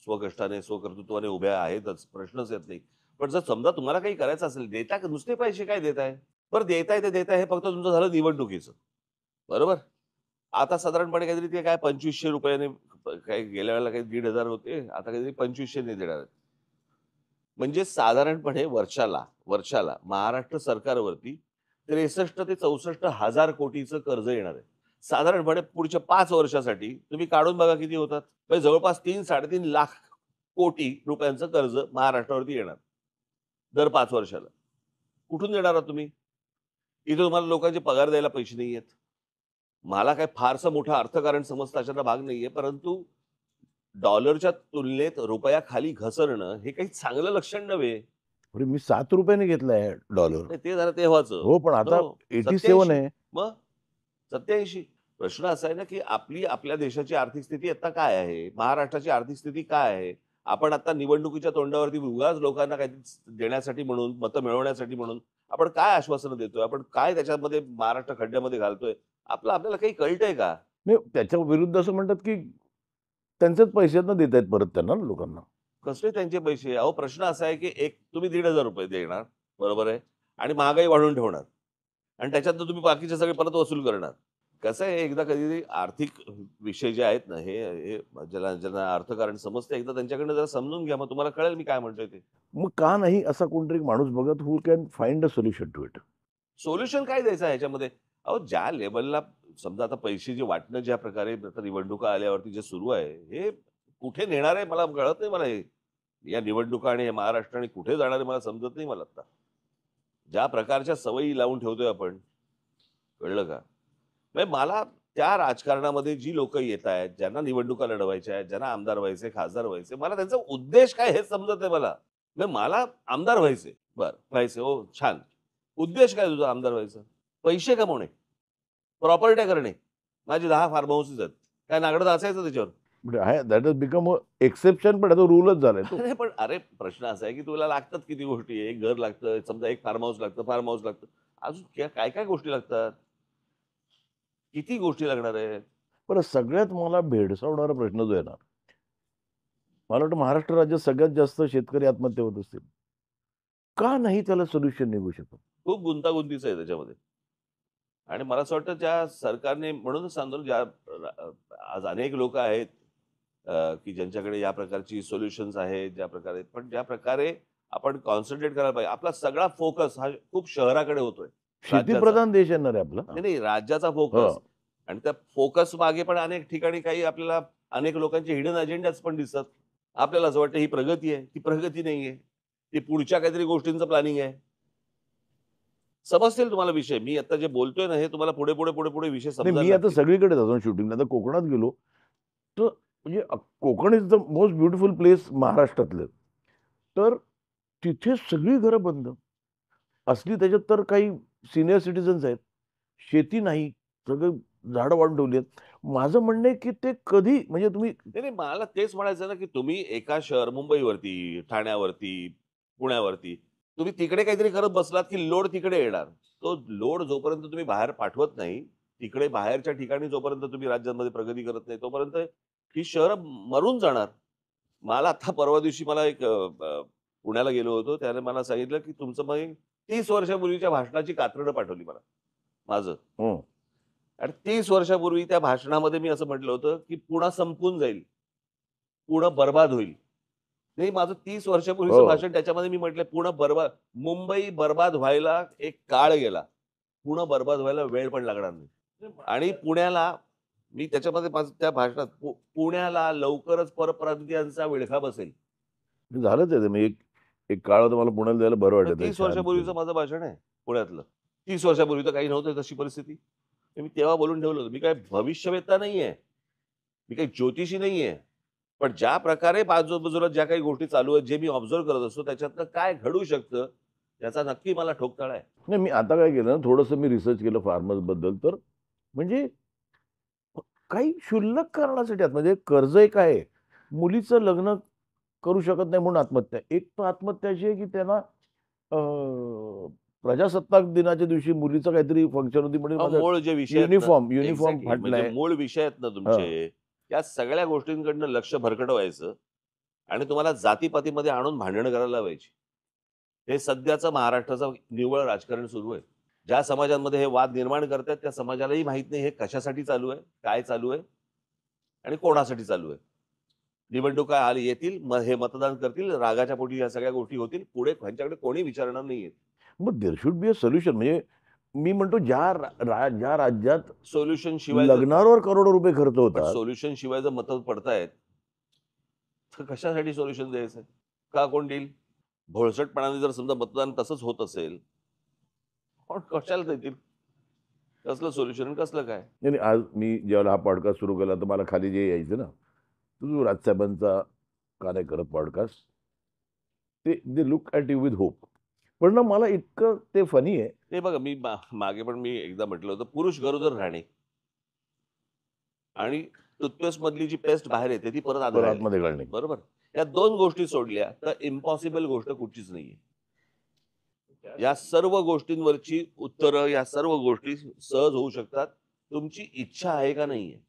स्वकष्टाने, स्वकर्तृत्वाने उभ्या आहेतच, प्रश्नच येत नाही. पण जर समजा तुम्हाला काही करायचं असेल, देता का नुसते पैसे काय देताय? बरं देताय ते देताय हे फक्त तुमचं झालं निवडणुकीचं, बरोबर? आता साधारणपणे काहीतरी ते काय ₹2500 ने काही गेल्या वेळेला काही 1,500 होते, आता काहीतरी 2500 ने देणार आहेत. म्हणजे साधारणपणे वर्षाला महाराष्ट्र सरकारवरती 63 ते 64 हजार कोटीचं कर्ज येणार आहे. साधारणपणे पुढच्या 5 वर्षासाठी तुम्ही काढून बघा किती होतात. म्हणजे जवळपास 3-3.5 लाख कोटी रुपयांचं कर्ज महाराष्ट्रावरती येणार. दर 5 वर्षाला. कुठून देणार आहात तुम्ही? इथे तुम्हाला लोकांचे पगार द्यायला पैसे नाहीयेत. मला काही फारसं मोठं अर्थकारण समजतं अशातला भाग नाहीये. परंतु डॉलरच्या तुलनेत रुपया खाली घसरणं हे काही चांगलं लक्षण नव्हे. अरे मी ₹7 ने घेतलाय डॉलर. नाही ते झालं तेव्हाचं. हो, पण आता हो. 87 87 आहे. मग 87 प्रश्न असा आहे ना, की आपल्या देशाची आर्थिक स्थिती आता काय आहे? महाराष्ट्राची आर्थिक स्थिती काय आहे? आपण आता निवडणुकीच्या तोंडावरती उगाच लोकांना काहीतरी देण्यासाठी म्हणून, मतं मिळवण्यासाठी म्हणून आपण काय आश्वासनं देतोय? आपण काय त्याच्यामध्ये महाराष्ट्र खड्ड्यामध्ये घालतोय? आपल्याला काही कळतंय का? नाही त्याच्या विरुद्ध असं म्हणतात, की त्यांचेच पैशातनं देतायत परत त्यांना ना लोकांना. कसले त्यांचे पैसे? अहो प्रश्न असा आहे, की एक तुम्ही ₹1,500 देणार, बरोबर आहे? आणि महागाई वाढवून ठेवणार आणि त्याच्यातनं तुम्ही बाकीचे सगळे परत वसूल करणार. कसं आहे एकदा कधीतरी आर्थिक विषय जे आहेत ना, हे हे ज्याला ज्यांना अर्थकारण समजतं एकदा त्यांच्याकडनं जरा समजून घ्या. मग तुम्हाला कळेल मी काय म्हणतोय ते. मग का नाही असा कोणतरी माणूस बघत who can find a solution to it? Solution काय द्यायचं आहे ह्याच्यामध्ये? अहो ज्या लेव्हलला समजा आता पैसे जे वाटणं ज्या प्रकारे आता निवडणुका आल्यावरती जे सुरू आहे, हे कुठे नेणार आहे मला कळत नाही मला हे. या निवडणुका आणि हे महाराष्ट्र आणि कुठे जाणार आहे मला समजत नाही मला आता. ज्या प्रकारच्या सवयी लावून ठेवतोय आपण, कळलं का? म्हणजे मला त्या राजकारणामध्ये जी लोकं येतायत, ज्यांना निवडणुका लढवायच्या आहेत, ज्यांना आमदार व्हायचंय, खासदार व्हायचंय, मला त्यांचा उद्देश काय हेच समजत नाही मला. म्हणजे मला आमदार व्हायचंय. बरं, व्हायचंय. हो, छान. उद्देश काय तुझा आमदार व्हायचा? पैसे कमवणे, प्रॉपर्ट्या करणे. माझी 10 फार्म हाऊसेस आहेत. काय नांगरट असायचं त्याच्यावर? म्हणजे आहे that has become a exception पण आता रूलच झालाय तो. अरे पण अरे प्रश्न असा आहे, की तुला लागतात किती गोष्टी. एक घर लागतं, समजा एक फार्म हाऊस लागतं, फार्म हाऊस लागतं. अजून काय-काय गोष्टी लागतात? किती गोष्टी लागणार आहेत? बरं सगळ्यात मला भेडसावणारा प्रश्न जो आहे ना, मला वाटतं महाराष्ट्र राज्यात सगळ्यात जास्त शेतकरी आत्महत्या होत असतील. का नाही त्याला सोल्युशन निघू शकत? खूप गुंतागुंतीचं आहे त्याच्यामध्ये. आणि मला असं वाटतं ज्या सरकारने म्हणूनच सांगतो ना, आज अनेक लोकं आहेत की ज्यांच्याकडे या प्रकारची सोल्युशन्स आहेत, ज्या प्रकारे पण ज्या प्रकारे आपण कॉन्सन्ट्रेट करायला पाहिजे. आपला सगळा फोकस हा खूप शहराकडे होतोय, राज्याचा. शेतीप्रधान देश आहे ना रे आपला. नाही, नाही, राज्याचा फोकस हो. आणि त्या फोकस मागे पण अनेक ठिकाणी काही आपल्याला अनेक लोकांचे हिडन अजेंडाच पण दिसतात. आपल्याला असं वाटतं ही प्रगती आहे, ती प्रगती नाहीये. ती पुढच्या काहीतरी गोष्टींचं प्लॅनिंग आहे. समजतील तुम्हाला विषय. मी आता जे बोलतोय ना, हे तुम्हाला पुढे विषय नाही समजायला मी आता लागतील. सगळीकडे जातो शूटिंगला. आता कोकणात गेलो, तर म्हणजे Konkan is the most beautiful place महाराष्ट्रातलं. तर तिथे सगळी घरं बंद. असली त्याच्यात तर काही सीनियर सिटिझन्स आहेत. शेती नाही, सगळं झाडं वाढून ठेवली आहेत. माझं म्हणणं आहे, की ते कधी म्हणजे तुम्ही नाही, नाही, मला तेच म्हणायचं ना, की तुम्ही एका शहर मुंबईवरती, ठाण्यावरती, पुण्यावरती तुम्ही तिकडे काहीतरी करत बसलात, की लोड तिकडे येणार. तो लोड जोपर्यंत तुम्ही बाहेर पाठवत नाही, तिकडे बाहेरच्या ठिकाणी जोपर्यंत तुम्ही राज्यांमध्ये प्रगती करत नाही, तोपर्यंत ही शहरं मरून जाणार. मला आता परवा दिवशी मला एक पुण्याला गेलो होतो. त्याने मला सांगितलं, की तुमचं मग 30 वर्षापूर्वीच्या भाषणाची कात्रणं पाठवली मला, माझं. हं. आणि 30 वर्षापूर्वी त्या भाषणामध्ये मी असं म्हटलं होतं, की पुणा संपून जाईल. पुणं बरबाद होईल. नाही, माझं 30 वर्षापूर्वीचं हो. भाषण त्याच्यामध्ये मी म्हटलंय पुणं बरबाद, मुंबई बरबाद व्हायला एक काळ गेला. पुणं बरबाद व्हायला वेळ पण लागणार नाही. आणि पुण्याला मी त्याच्यामध्ये माझं त्या भाषणात पुण्याला लवकरच परप्रांतीयांचा विळखा बसेल. झालंच आहे ते. मी एक एक काळ होता मला पुण्याला जायला बरं तर वाटायचं 30 शांततेत. वर्षापूर्वीचं माझं भाषण आहे पुण्यातलं. 30 वर्षापूर्वी तर काही नव्हतं तशी परिस्थिती. तर मी तेव्हा बोलून ठेवलं होतं. मी काही भविष्यवेत्ता नाहीये. मी काही ज्योतिषी नाहीये. पण ज्या प्रकारे आजूबाजूला ज्या काही गोष्टी चालू आहेत, जे मी ऑब्झर्व्ह करत असतो, त्याच्यातनं काय घडू शकतं, याचा नक्की मला ठोकताळा आहे. नाही, मी आता काय केलं ना, थोडंसं मी रिसर्च केलं फार्मर्सबद्दल. तर म्हणजे काही क्षुल्लक कारणासाठी म्हणजे कर्ज एक आहे. मुलीचं लग्न करू शकत नाही म्हणून आत्महत्या. एक तर आत्महत्या अशी आहे, की त्यांना प्रजासत्ताक दिनाच्या दिवशी मुलीचं काहीतरी फंक्शन होती म्हणजे माझा मूळ जे विषय आहेत ना, युनिफॉर्म एक्झॅक्टली म्हणजे फाटलाय. मूळ विषय आहेत ना हां. तुमचे, या सगळ्या गोष्टींकडनं लक्ष भरकटवायचं आणि तुम्हाला जातीपातीमध्ये आणून भांडणं करायला लावायची. हे सध्याचं महाराष्ट्राचं निव्वळ राजकारण सुरू आहे. ज्या समाजांमध्ये हे वाद निर्माण करतायत त्या समाजालाही माहित नाही हे कशासाठी चालू आहे, काय चालू आहे आणि कोणासाठी चालू आहे. निवडणुका येतील, मग हे मतदान करतील, रागाच्या पोटी या सगळ्या गोष्टी होतील. पुढे ह्यांच्याकडे कोणी विचारणार नाहीये. मग there should be a solution. म्हणजे मी म्हणतो ज्या राज्यात सोल्युशन शिवाय जर लग्नावर करोडो रुपये खर्च पण होतात. सोल्युशन शिवाय जर मतं पडतायत, तर कशासाठी सोल्युशन द्यायचं? का कोण देईल? भोळसटपणाने जर समजा मतदान तसंच होत असेल, पण कशाला देतील? कसलं सोल्युशन आणि कसलं काय? नाही, नाही, आज मी ज्यावेळेला हा पॉडकास्ट सुरू केला, तर मला खाली जे यायचं ना, "तू राजसाहेबांचा का नाही करत podcast?" They look at you with hope. पण ना मला इतकं ते फनी आहे. ते बघा मी मागे पण मी एकदा म्हटलं होतं, पुरुष गरोदर राहणे आणि टूथपेस्ट मधली जी पेस्ट बाहेर येते ती परत आत तर घालणे. आतमध्ये घालणे. बरोबर? या 2 गोष्टी सोडल्या तर इम्पॉसिबल गोष्ट कुठचीच नाहीये. या सर्व गोष्टींवरची उत्तरं, या सर्व गोष्टी सहज होऊ शकतात. तुमची इच्छा आहे का नाहीये?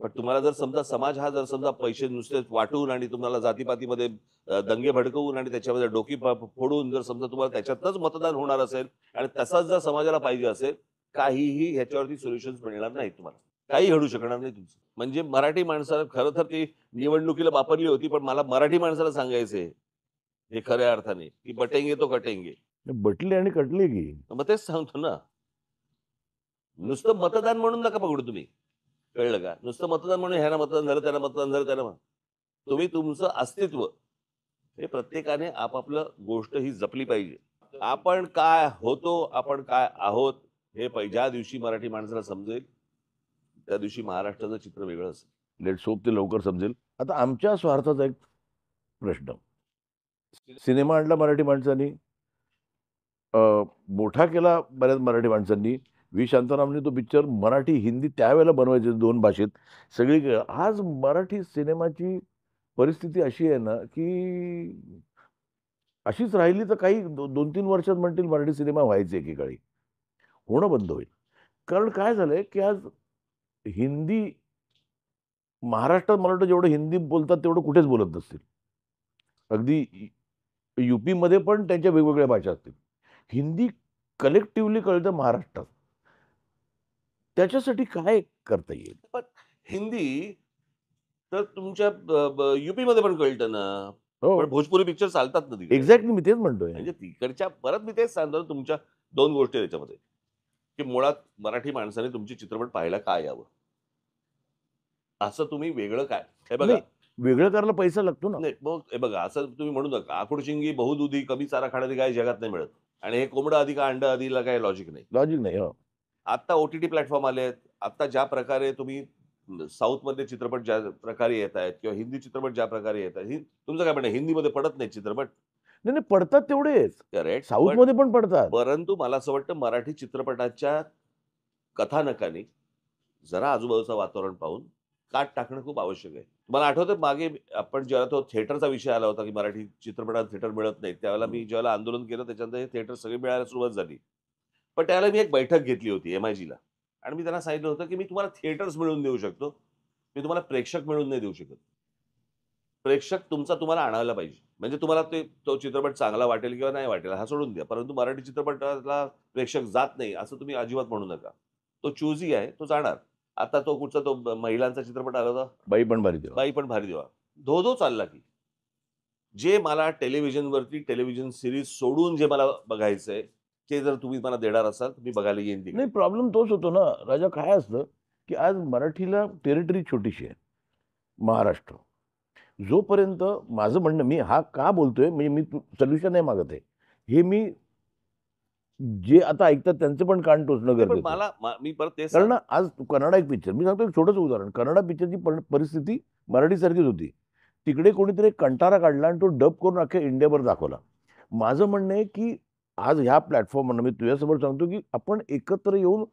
पण तुम्हाला जर समजा समाज हा जर समजा पैसे नुसतेच वाटून आणि तुम्हाला जातीपातीमध्ये दंगे भडकवून आणि त्याच्यामध्ये डोकी फोडून जर समजा तुम्हाला त्याच्यातच मतदान होणार असेल आणि तसाच जर समाजाला पाहिजे असेल, काहीही ह्याच्यावरती सोल्युशन्स मिळणार नाहीत तुम्हाला. काही घडू शकणार नाही तुमचं. म्हणजे मराठी माणसाला खरं तर ती निवडणुकीला वापरली होती, पण मला मराठी माणसाला सांगायचंय, हे खऱ्या अर्थाने, की बटेंगे तो कटेंगे. बटली आणि कटली की. मग तेच सांगतो ना. नुसतं मतदान म्हणून नका पकडू तुम्ही. कळलं का? नुसतं मतदान म्हणून ह्याला मतदान झालं, त्याला मतदान झालं, त्याला तुम्ही तुमचं अस्तित्व हे प्रत्येकाने आपापलं गोष्ट ही जपली पाहिजे. आपण काय होतो, आपण काय आहोत, हे ज्या दिवशी मराठी माणसाला समजेल, त्या दिवशी महाराष्ट्राचं चित्र वेगळं असेल. लेट्स होप ते लवकर समजेल. आता आमच्या स्वार्थाचा एक प्रश्न. सिनेमा आणला मराठी माणसांनी, अ, मोठा केला बऱ्याच मराठी माणसांनी. व्ही. शांतारामने तो पिक्चर मराठी, हिंदी त्यावेळेला बनवायचे 2 भाषेत सगळीकडे. आज मराठी सिनेमाची परिस्थिती अशी आहे ना, की अशीच राहिली तर काही 2-3 वर्षात म्हणतील मराठी सिनेमा व्हायचे एकेकाळी. होणं बंद होईल. कारण काय झालंय, की आज हिंदी महाराष्ट्रात मला वाटतं जेवढं हिंदी बोलतात तेवढं कुठेच बोलत नसतील. अगदी यूपीमध्ये पण त्यांच्या वेगवेगळ्या भाषा असतील. हिंदी कलेक्टिव्हली कळतं महाराष्ट्रात. त्याच्यासाठी काय करता येईल? पण हिंदी तर तुमच्या यूपीमध्ये पण कळतं ना. हो. पण भोजपुरी पिक्चर चालतात ना तिकडे. एक्झॅक्टली मी तेच म्हणतोय. म्हणजे तिकडच्या परत मी तेच सांगतो ना, तुमच्या 2 गोष्टी आहेत त्याच्यामध्ये, की मुळात मराठी माणसाने तुमचे चित्रपट पाहायला का यावं? असं तुम्ही वेगळं काय? हे बघा, नाही, वेगळं करायला पैसा लागतो ना. नाही मग हे बघा असं तुम्ही म्हणू नका, आकुडशिंगी, बहुदुधी, कमी चारा खाणारी गाय जगात नाही मिळत आणि हे कोंबडं आधी का अंडं आधीला काही लॉजिक नाही. लॉजिक नाही. हो. आता ओ-टी-टी प्लॅटफॉर्म आले आहेत. आता ज्या प्रकारे तुम्ही साऊथमधले चित्रपट ज्या प्रकारे येत आहेत किंवा हिंदी चित्रपट ज्या प्रकारे येत आहेत, तुमचं काय म्हणणं आहे, हिंदीमध्ये पडत नाहीत चित्रपट? नाही, नाही पडतात तेवढेच. करेक्ट. साऊथमध्ये पण पडतात. परंतु मला असं वाटतं मराठी चित्रपटाच्या कथानकाने जरा आजूबाजूचं वातावरण पाहून काट टाकणं खूप आवश्यक आहे. मला आठवतं मागे आपण जेव्हा तो थिएटरचा विषय आला होता, की मराठी चित्रपटात थिएटर मिळत नाही. त्यावेळेला मी ज्यावेळेला आंदोलन केलं त्याच्यानंतर हे थिएटर सगळे मिळायला सुरुवात झाली. पण त्यावेळेला मी एक बैठक घेतली होती एम-आय-जीला आणि मी त्यांना सांगितलं होतं, की मी तुम्हाला थिएटर्स मिळवून देऊ शकतो. मी तुम्हाला प्रेक्षक मिळवून नाही देऊ शकत. प्रेक्षक तुमचा तुम्हाला आणायला पाहिजे. म्हणजे तुम्हाला तो चित्रपट चांगला वाटेल किंवा नाही वाटेल हा सोडून द्या. परंतु मराठी चित्रपटाला प्रेक्षक जात नाही असं तुम्ही अजिबात म्हणू नका. तो चूझी आहे, तो जाणार. आता तो कुठचा तो महिलांचा चित्रपट आला होता, बाई पण भारी तेव्हा. बाई पण भारी देवा. धो-धो चालला की. जे मला टेलिव्हिजनवरती टेलिव्हिजन सीरीज सोडून जे मला बघायचंय, ते जर तुम्ही मला देणार असाल, तर मी बघायला येईन तिकडे. नाही प्रॉब्लेम तोच होतो ना, राजा. काय असतं, की आज मराठीला टेरिटरी छोटीशी आहे, महाराष्ट्र. जोपर्यंत माझं म्हणणं, मी हा का बोलतोय, म्हणजे मी सोल्युशन नाही मागत आहे. हे मी जे आता ऐकतात त्यांचे पण कान टोचणं नाही, पण गरजेचं आहे. मी परत तेच कारण सांग ना, आज कन्नडा एक पिक्चर, मी सांगतो एक छोटंसं उदाहरण. कन्नडा पिक्चरची परिस्थिती मराठीसारखीच होती. तिकडे कोणीतरी एक कंटारा काढला आणि तो डब करून अख्ख्या इंडियाभर दाखवला. माझं म्हणणं आहे, की आज ह्या प्लॅटफॉर्मवरनं मी तुझ्यासमोर सांगतो, की आपण एकत्र येऊन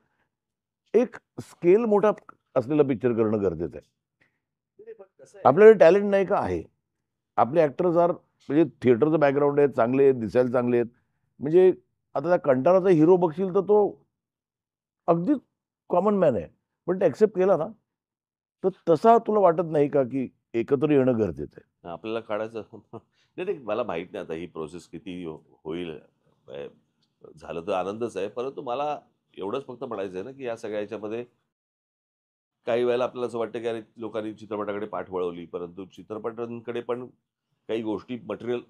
एक स्केल मोठा असलेला पिक्चर करणं गरजेचं आहे. नाही, पण कसं आहे, आपल्याकडे टॅलेंट नाही का? आहे. आपले ॲक्टर्स आर, म्हणजे थिएटरचं बॅकग्राऊंड आहे, चांगले आहेत, दिसायला चांगले आहेत. म्हणजे आता त्या कंटाराचा हिरो बघशील तर तो अगदीच कॉमन मॅन आहे. पण ते एक्सेप्ट केला ना, तर तसा तुला वाटत नाही का, की एकत्र येणं गरजेचं आहे? आपल्याला काढायचं नाही, नाही, मला माहीत नाही आता ही प्रोसेस किती होईल. अ, झालं तर आनंदच आहे. परंतु मला एवढंच फक्त म्हणायचं आहे ना, की या सगळ्या ह्याच्यामध्ये काही वेळेला आपल्याला असं वाटतं, की अरे लोकांनी चित्रपटाकडे पाठ वळवली. परंतु चित्रपटांकडे पण काही गोष्टी मटेरियल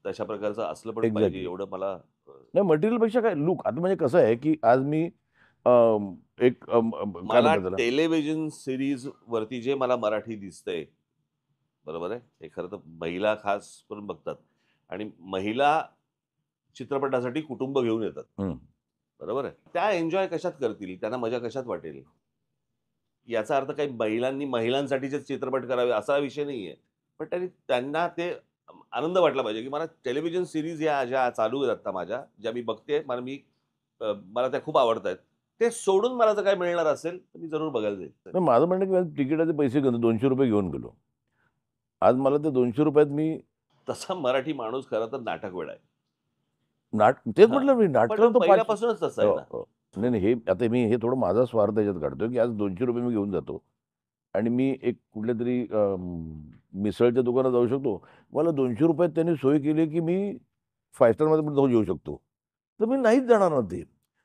तशा प्रकारचं असलं पण पाहिजे, एक्झॅक्टली. एवढं मला नाही, मटेरियलपेक्षा काय लूक. आता म्हणजे कसं आहे, की आज मी एक काय मला म्हणतात त्याला? टेलिव्हिजन सीरीजवरती जे मला मराठी दिसतंय, बरोबर आहे. हे खरं तर महिला खास करून बघतात आणि महिला चित्रपटासाठी कुटुंब घेऊन येतात. हं. बरोबर आहे. त्या एन्जॉय कशात करतील? त्यांना मजा कशात वाटेल? याचा अर्थ काही महिलांनी महिलांसाठीचेच चित्रपट करावे असा विषय नाहीये. पण त्यांना ते आनंद वाटला पाहिजे, की मला टेलिव्हिजन सीरीज या ज्या चालू आहेत आता माझ्या, ज्या मी बघतेय, मला त्या खूप आवडतायत. ते सोडून मला जर काही मिळणार असेल, तर मी जरूर बघायला जाईल. तर माझं म्हणणं, की माझे तिकिटाचे पैसे ₹200 घेऊन गेलो. आज मला ते ₹200 मी तसा मराठी माणूस खरा तर नाटक वेडा आहे. तेच हां. म्हटलं मी, पण तो नाटकाला तो 5. पहिल्यापासूनच तसा आहे हो, ना. हो. नाही, नाही. हे आता मी हे थोडं माझा स्वार्थ याच्यात काढतोय, की आज ₹200 मी घेऊन जातो आणि मी एक कुठल्यातरी मिसळच्या दुकानात जाऊ शकतो. मला ₹200 त्यांनी सोय केली, की मी 5 स्टारमध्ये पण जाऊन जेवू शकतो. तर मी नाहीच जाणार ना ते.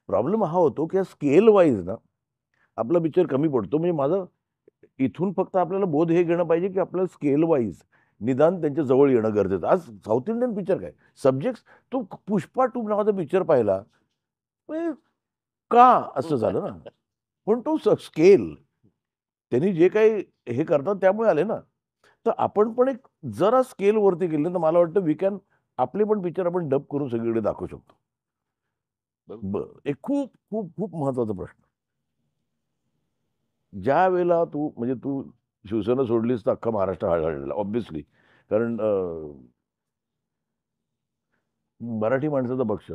प्रॉब्लेम हा होतो, की स्केल वाईज ना, आपला पिक्चर कमी पडतो. म्हणजे माझं इथून फक्त आपल्याला बोध हे घेणं पाहिजे, की आपल्याला स्केल वाईज निदान त्यांच्या जवळ येणं गरजेचं. आज साउथ इंडियन पिक्चर काय, सब्जेक्ट्स, तो पुष्पा 2 नावाचा पिक्चर पाहिला. म्हणजे का असं झालं ना? पण तो स्केल त्यांनी जे काही हे करतात त्यामुळे आले ना. तर आपण पण एक जरा स्केल वरती गेलं तर मला वाटतं वी कॅन, आपले पण पिक्चर आपण डब करून सगळीकडे दाखवू शकतो. बरोबर. बरं. एक खूप, खूप, खूप महत्वाचा प्रश्न. ज्यावेळेला तू शिवसेना सोडलीस तर अख्खा महाराष्ट्र हळहळला ऑब्व्हियसली. कारण मराठी माणसाचा पक्ष.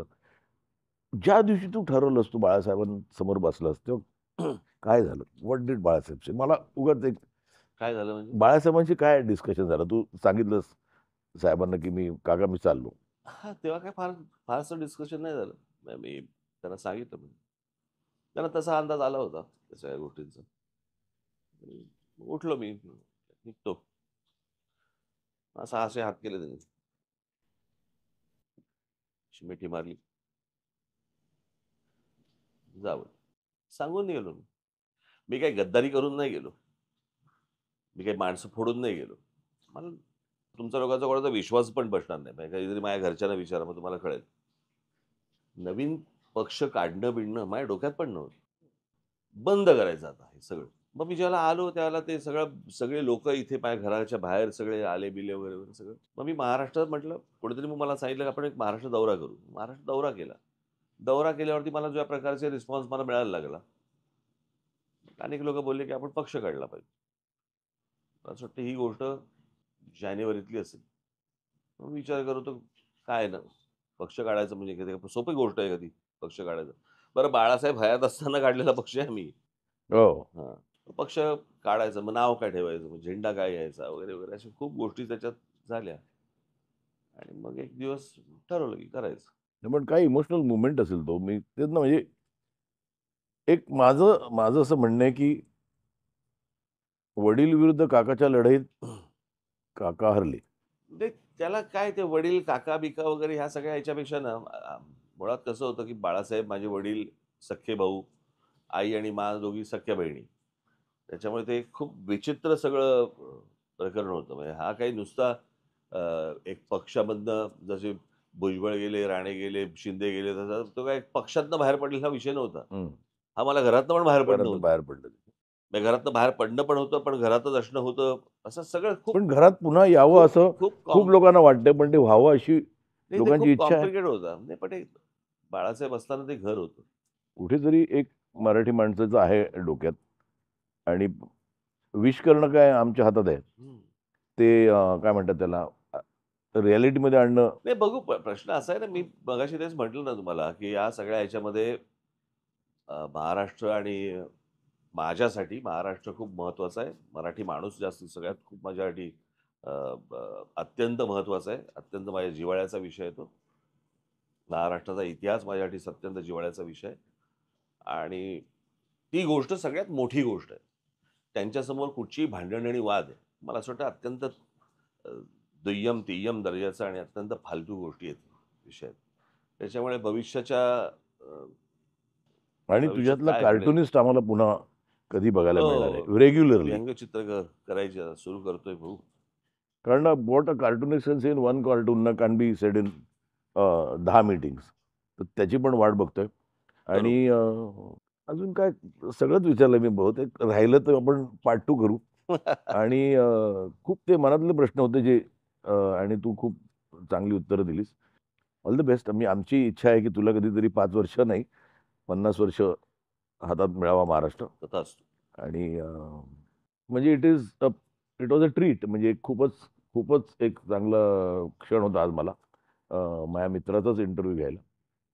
ज्या दिवशी तू ठरवलंस, तू बाळासाहेबांसमोर बसलास, तेव्हा काय झालं? व्हॉट डिड बाळासाहेब से? मला उगाच एक, काय झालं म्हणजे? बाळासाहेबांशी काय डिस्कशन झालं? तू सांगितलंस साहेबांना, की काका मी चाललो. हां, तेव्हा काय फारसं डिस्कशन नाही झालं. मी त्यांना सांगितलं म्हणजे. त्यांना तसा अंदाज आला होता त्या सगळ्या गोष्टींचा. उठलो मी, निघतो. असे हात केले त्यांनी. अशी मिठी मारली. जावं. सांगून गेलो मी. मी काही गद्दारी करून नाही गेलो. मी काही माणसं फोडून नाही गेलो. मला तुमच्या लोकांचा कोणाचा विश्वास पण बसणार नाही. म्हणजे कधीतरी माझ्या घरच्यांना विचारा, मग तुम्हाला कळेल. नवीन पक्ष काढणं-बिडणं माझ्या डोक्यात पण नव्हतं. बंद करायचं आता हे सगळं. मग मी ज्यावेळेला आलो त्यावेळेला ते सगळे लोकं इथे माझ्या घराच्या बाहेर सगळे आले-बिले वगैरे, वगैरे सगळं. मग मी महाराष्ट्रात म्हटलं, कोणीतरी मग मला सांगितलं, की आपण एक महाराष्ट्र दौरा करू. महाराष्ट्र दौरा केला. दौरा केल्यावरती मला ज्या प्रकारचे रिस्पॉन्स मला मिळायला लागला. अनेक लोकं बोलले, की आपण पक्ष काढला पाहिजे. मला असं वाटतं ही गोष्ट जानेवारीतली असेल. मग विचार करतो, काय ना, पक्ष काढायचं म्हणजे किती सोपी गोष्ट आहे का ती, पक्ष काढायचं. बरं, बाळासाहेब हयात असताना काढलेला पक्ष आहे आम्ही. हो. हां. पक्ष काढायचं, मग नाव काय ठेवायचं, मग झेंडा काय घ्यायचा वगैरे, वगैरे अशा खूप गोष्टी त्याच्यात झाल्या आणि मग एक दिवस ठरवलं, की करायचं. पण काही इमोशनल मोमेंट असेल तो. मी तेच ना, म्हणजे एक माझं माझं असं म्हणणं आहे, की वडील विरुद्ध काकाच्या लढाईत काका हरले. म्हणजे त्याला काय ते वडील, काका-बिका वगैरे ह्या सगळ्या ह्याच्यापेक्षा ना, मुळात कसं होतं, की बाळासाहेब माझे वडील, सख्खे भाऊ, आई आणि दोघी सख्ख्या बहिणी. त्याच्यामुळे ते खूप विचित्र सगळं प्रकरण होतं. म्हणजे हा काही नुसता एक पक्षामधनं जसे भुजबळ गेले, राणे गेले, शिंदे गेले, तसा तो काय पक्षातनं बाहेर पडलेला विषय नव्हता. हं. हा मला घरातनं पण बाहेर पडणं घरातनं होतं. बाहेर पडलं. म्हणजे घरातनं बाहेर पडणं पण होतं, पण घरातच असणं होतं. असं सगळं खूप पण घरात पुन्हा यावं खूप असं खूप खूप कॉम लोकांना वाटतंय, पण ते व्हावं अशी नाही, ते लोकांची खूप इच्छा आहे. कॉम्प्लिकेटेड होतं. नाही, पण ते बाळासाहेब असताना ते घर होतं. कुठेतरी एक मराठी माणसाचं आहे डोक्यात आणि विश करणं काय आमच्या हातात आहे. हं. ते काय म्हणतात त्याला रिॲलिटीमध्ये आणणं. नाही, बघू, प्रश्न असा आहे ना, मी मगाशी तेच म्हटलं ना तुम्हाला, की या सगळ्या ह्याच्यामध्ये महाराष्ट्र आणि माझ्यासाठी महाराष्ट्र खूप महत्त्वाचा आहे. मराठी माणूस जास्त सगळ्यात खूप माझ्यासाठी अत्यंत महत्त्वाचा आहे. अत्यंत माझ्या जिव्हाळ्याचा विषय आहे तो. महाराष्ट्राचा इतिहास माझ्यासाठी अत्यंत जिव्हाळ्याचा विषय आहे. आणि ती गोष्ट सगळ्यात मोठी गोष्ट आहे. त्यांच्यासमोर कुठचीही भांडण आणि वाद आहे. मला असं वाटतं अत्यंत दुय्यम, तिय्यम दर्जाचा आणि अत्यंत फालतू गोष्टी आहेत, विषय आहेत. त्याच्यामुळे आणि भविष्यात तुझ्यातला काय घडेल? कार्टूनिस्ट आम्हाला पुन्हा कधी बघायला मिळणार हो, आहे रेग्युलरली. व्यंगचित्र करायची आता सुरू करतोय भाऊ. कारण what a cartoonist can say in one cartoon can be said in 10 meetings. तर त्याची पण वाट बघतोय. आणि बरोबर. अजून काय सगळंच विचारलं मी बहुतेक. राहिलं तर आपण पार्ट 2 करू. आणि खूप ते मनातले प्रश्न होते जे आणि तू खूप चांगली उत्तरं दिलीस. All the best. आमची इच्छा आहे की तुला कधीतरी 5 वर्ष नाही, 50 वर्ष हातात मिळावा महाराष्ट्र. तथास्तु. आणि म्हणजे इट वॉज अ ट्रीट. म्हणजे खूपच एक चांगला क्षण होता आज मला माझ्या मित्राचाच इंटरव्ह्यू घ्यायला.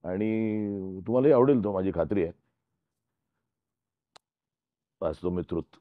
आणि तुम्हालाही आवडेल तो, माझी खात्री आहे. वास्तव में ट्रुथ.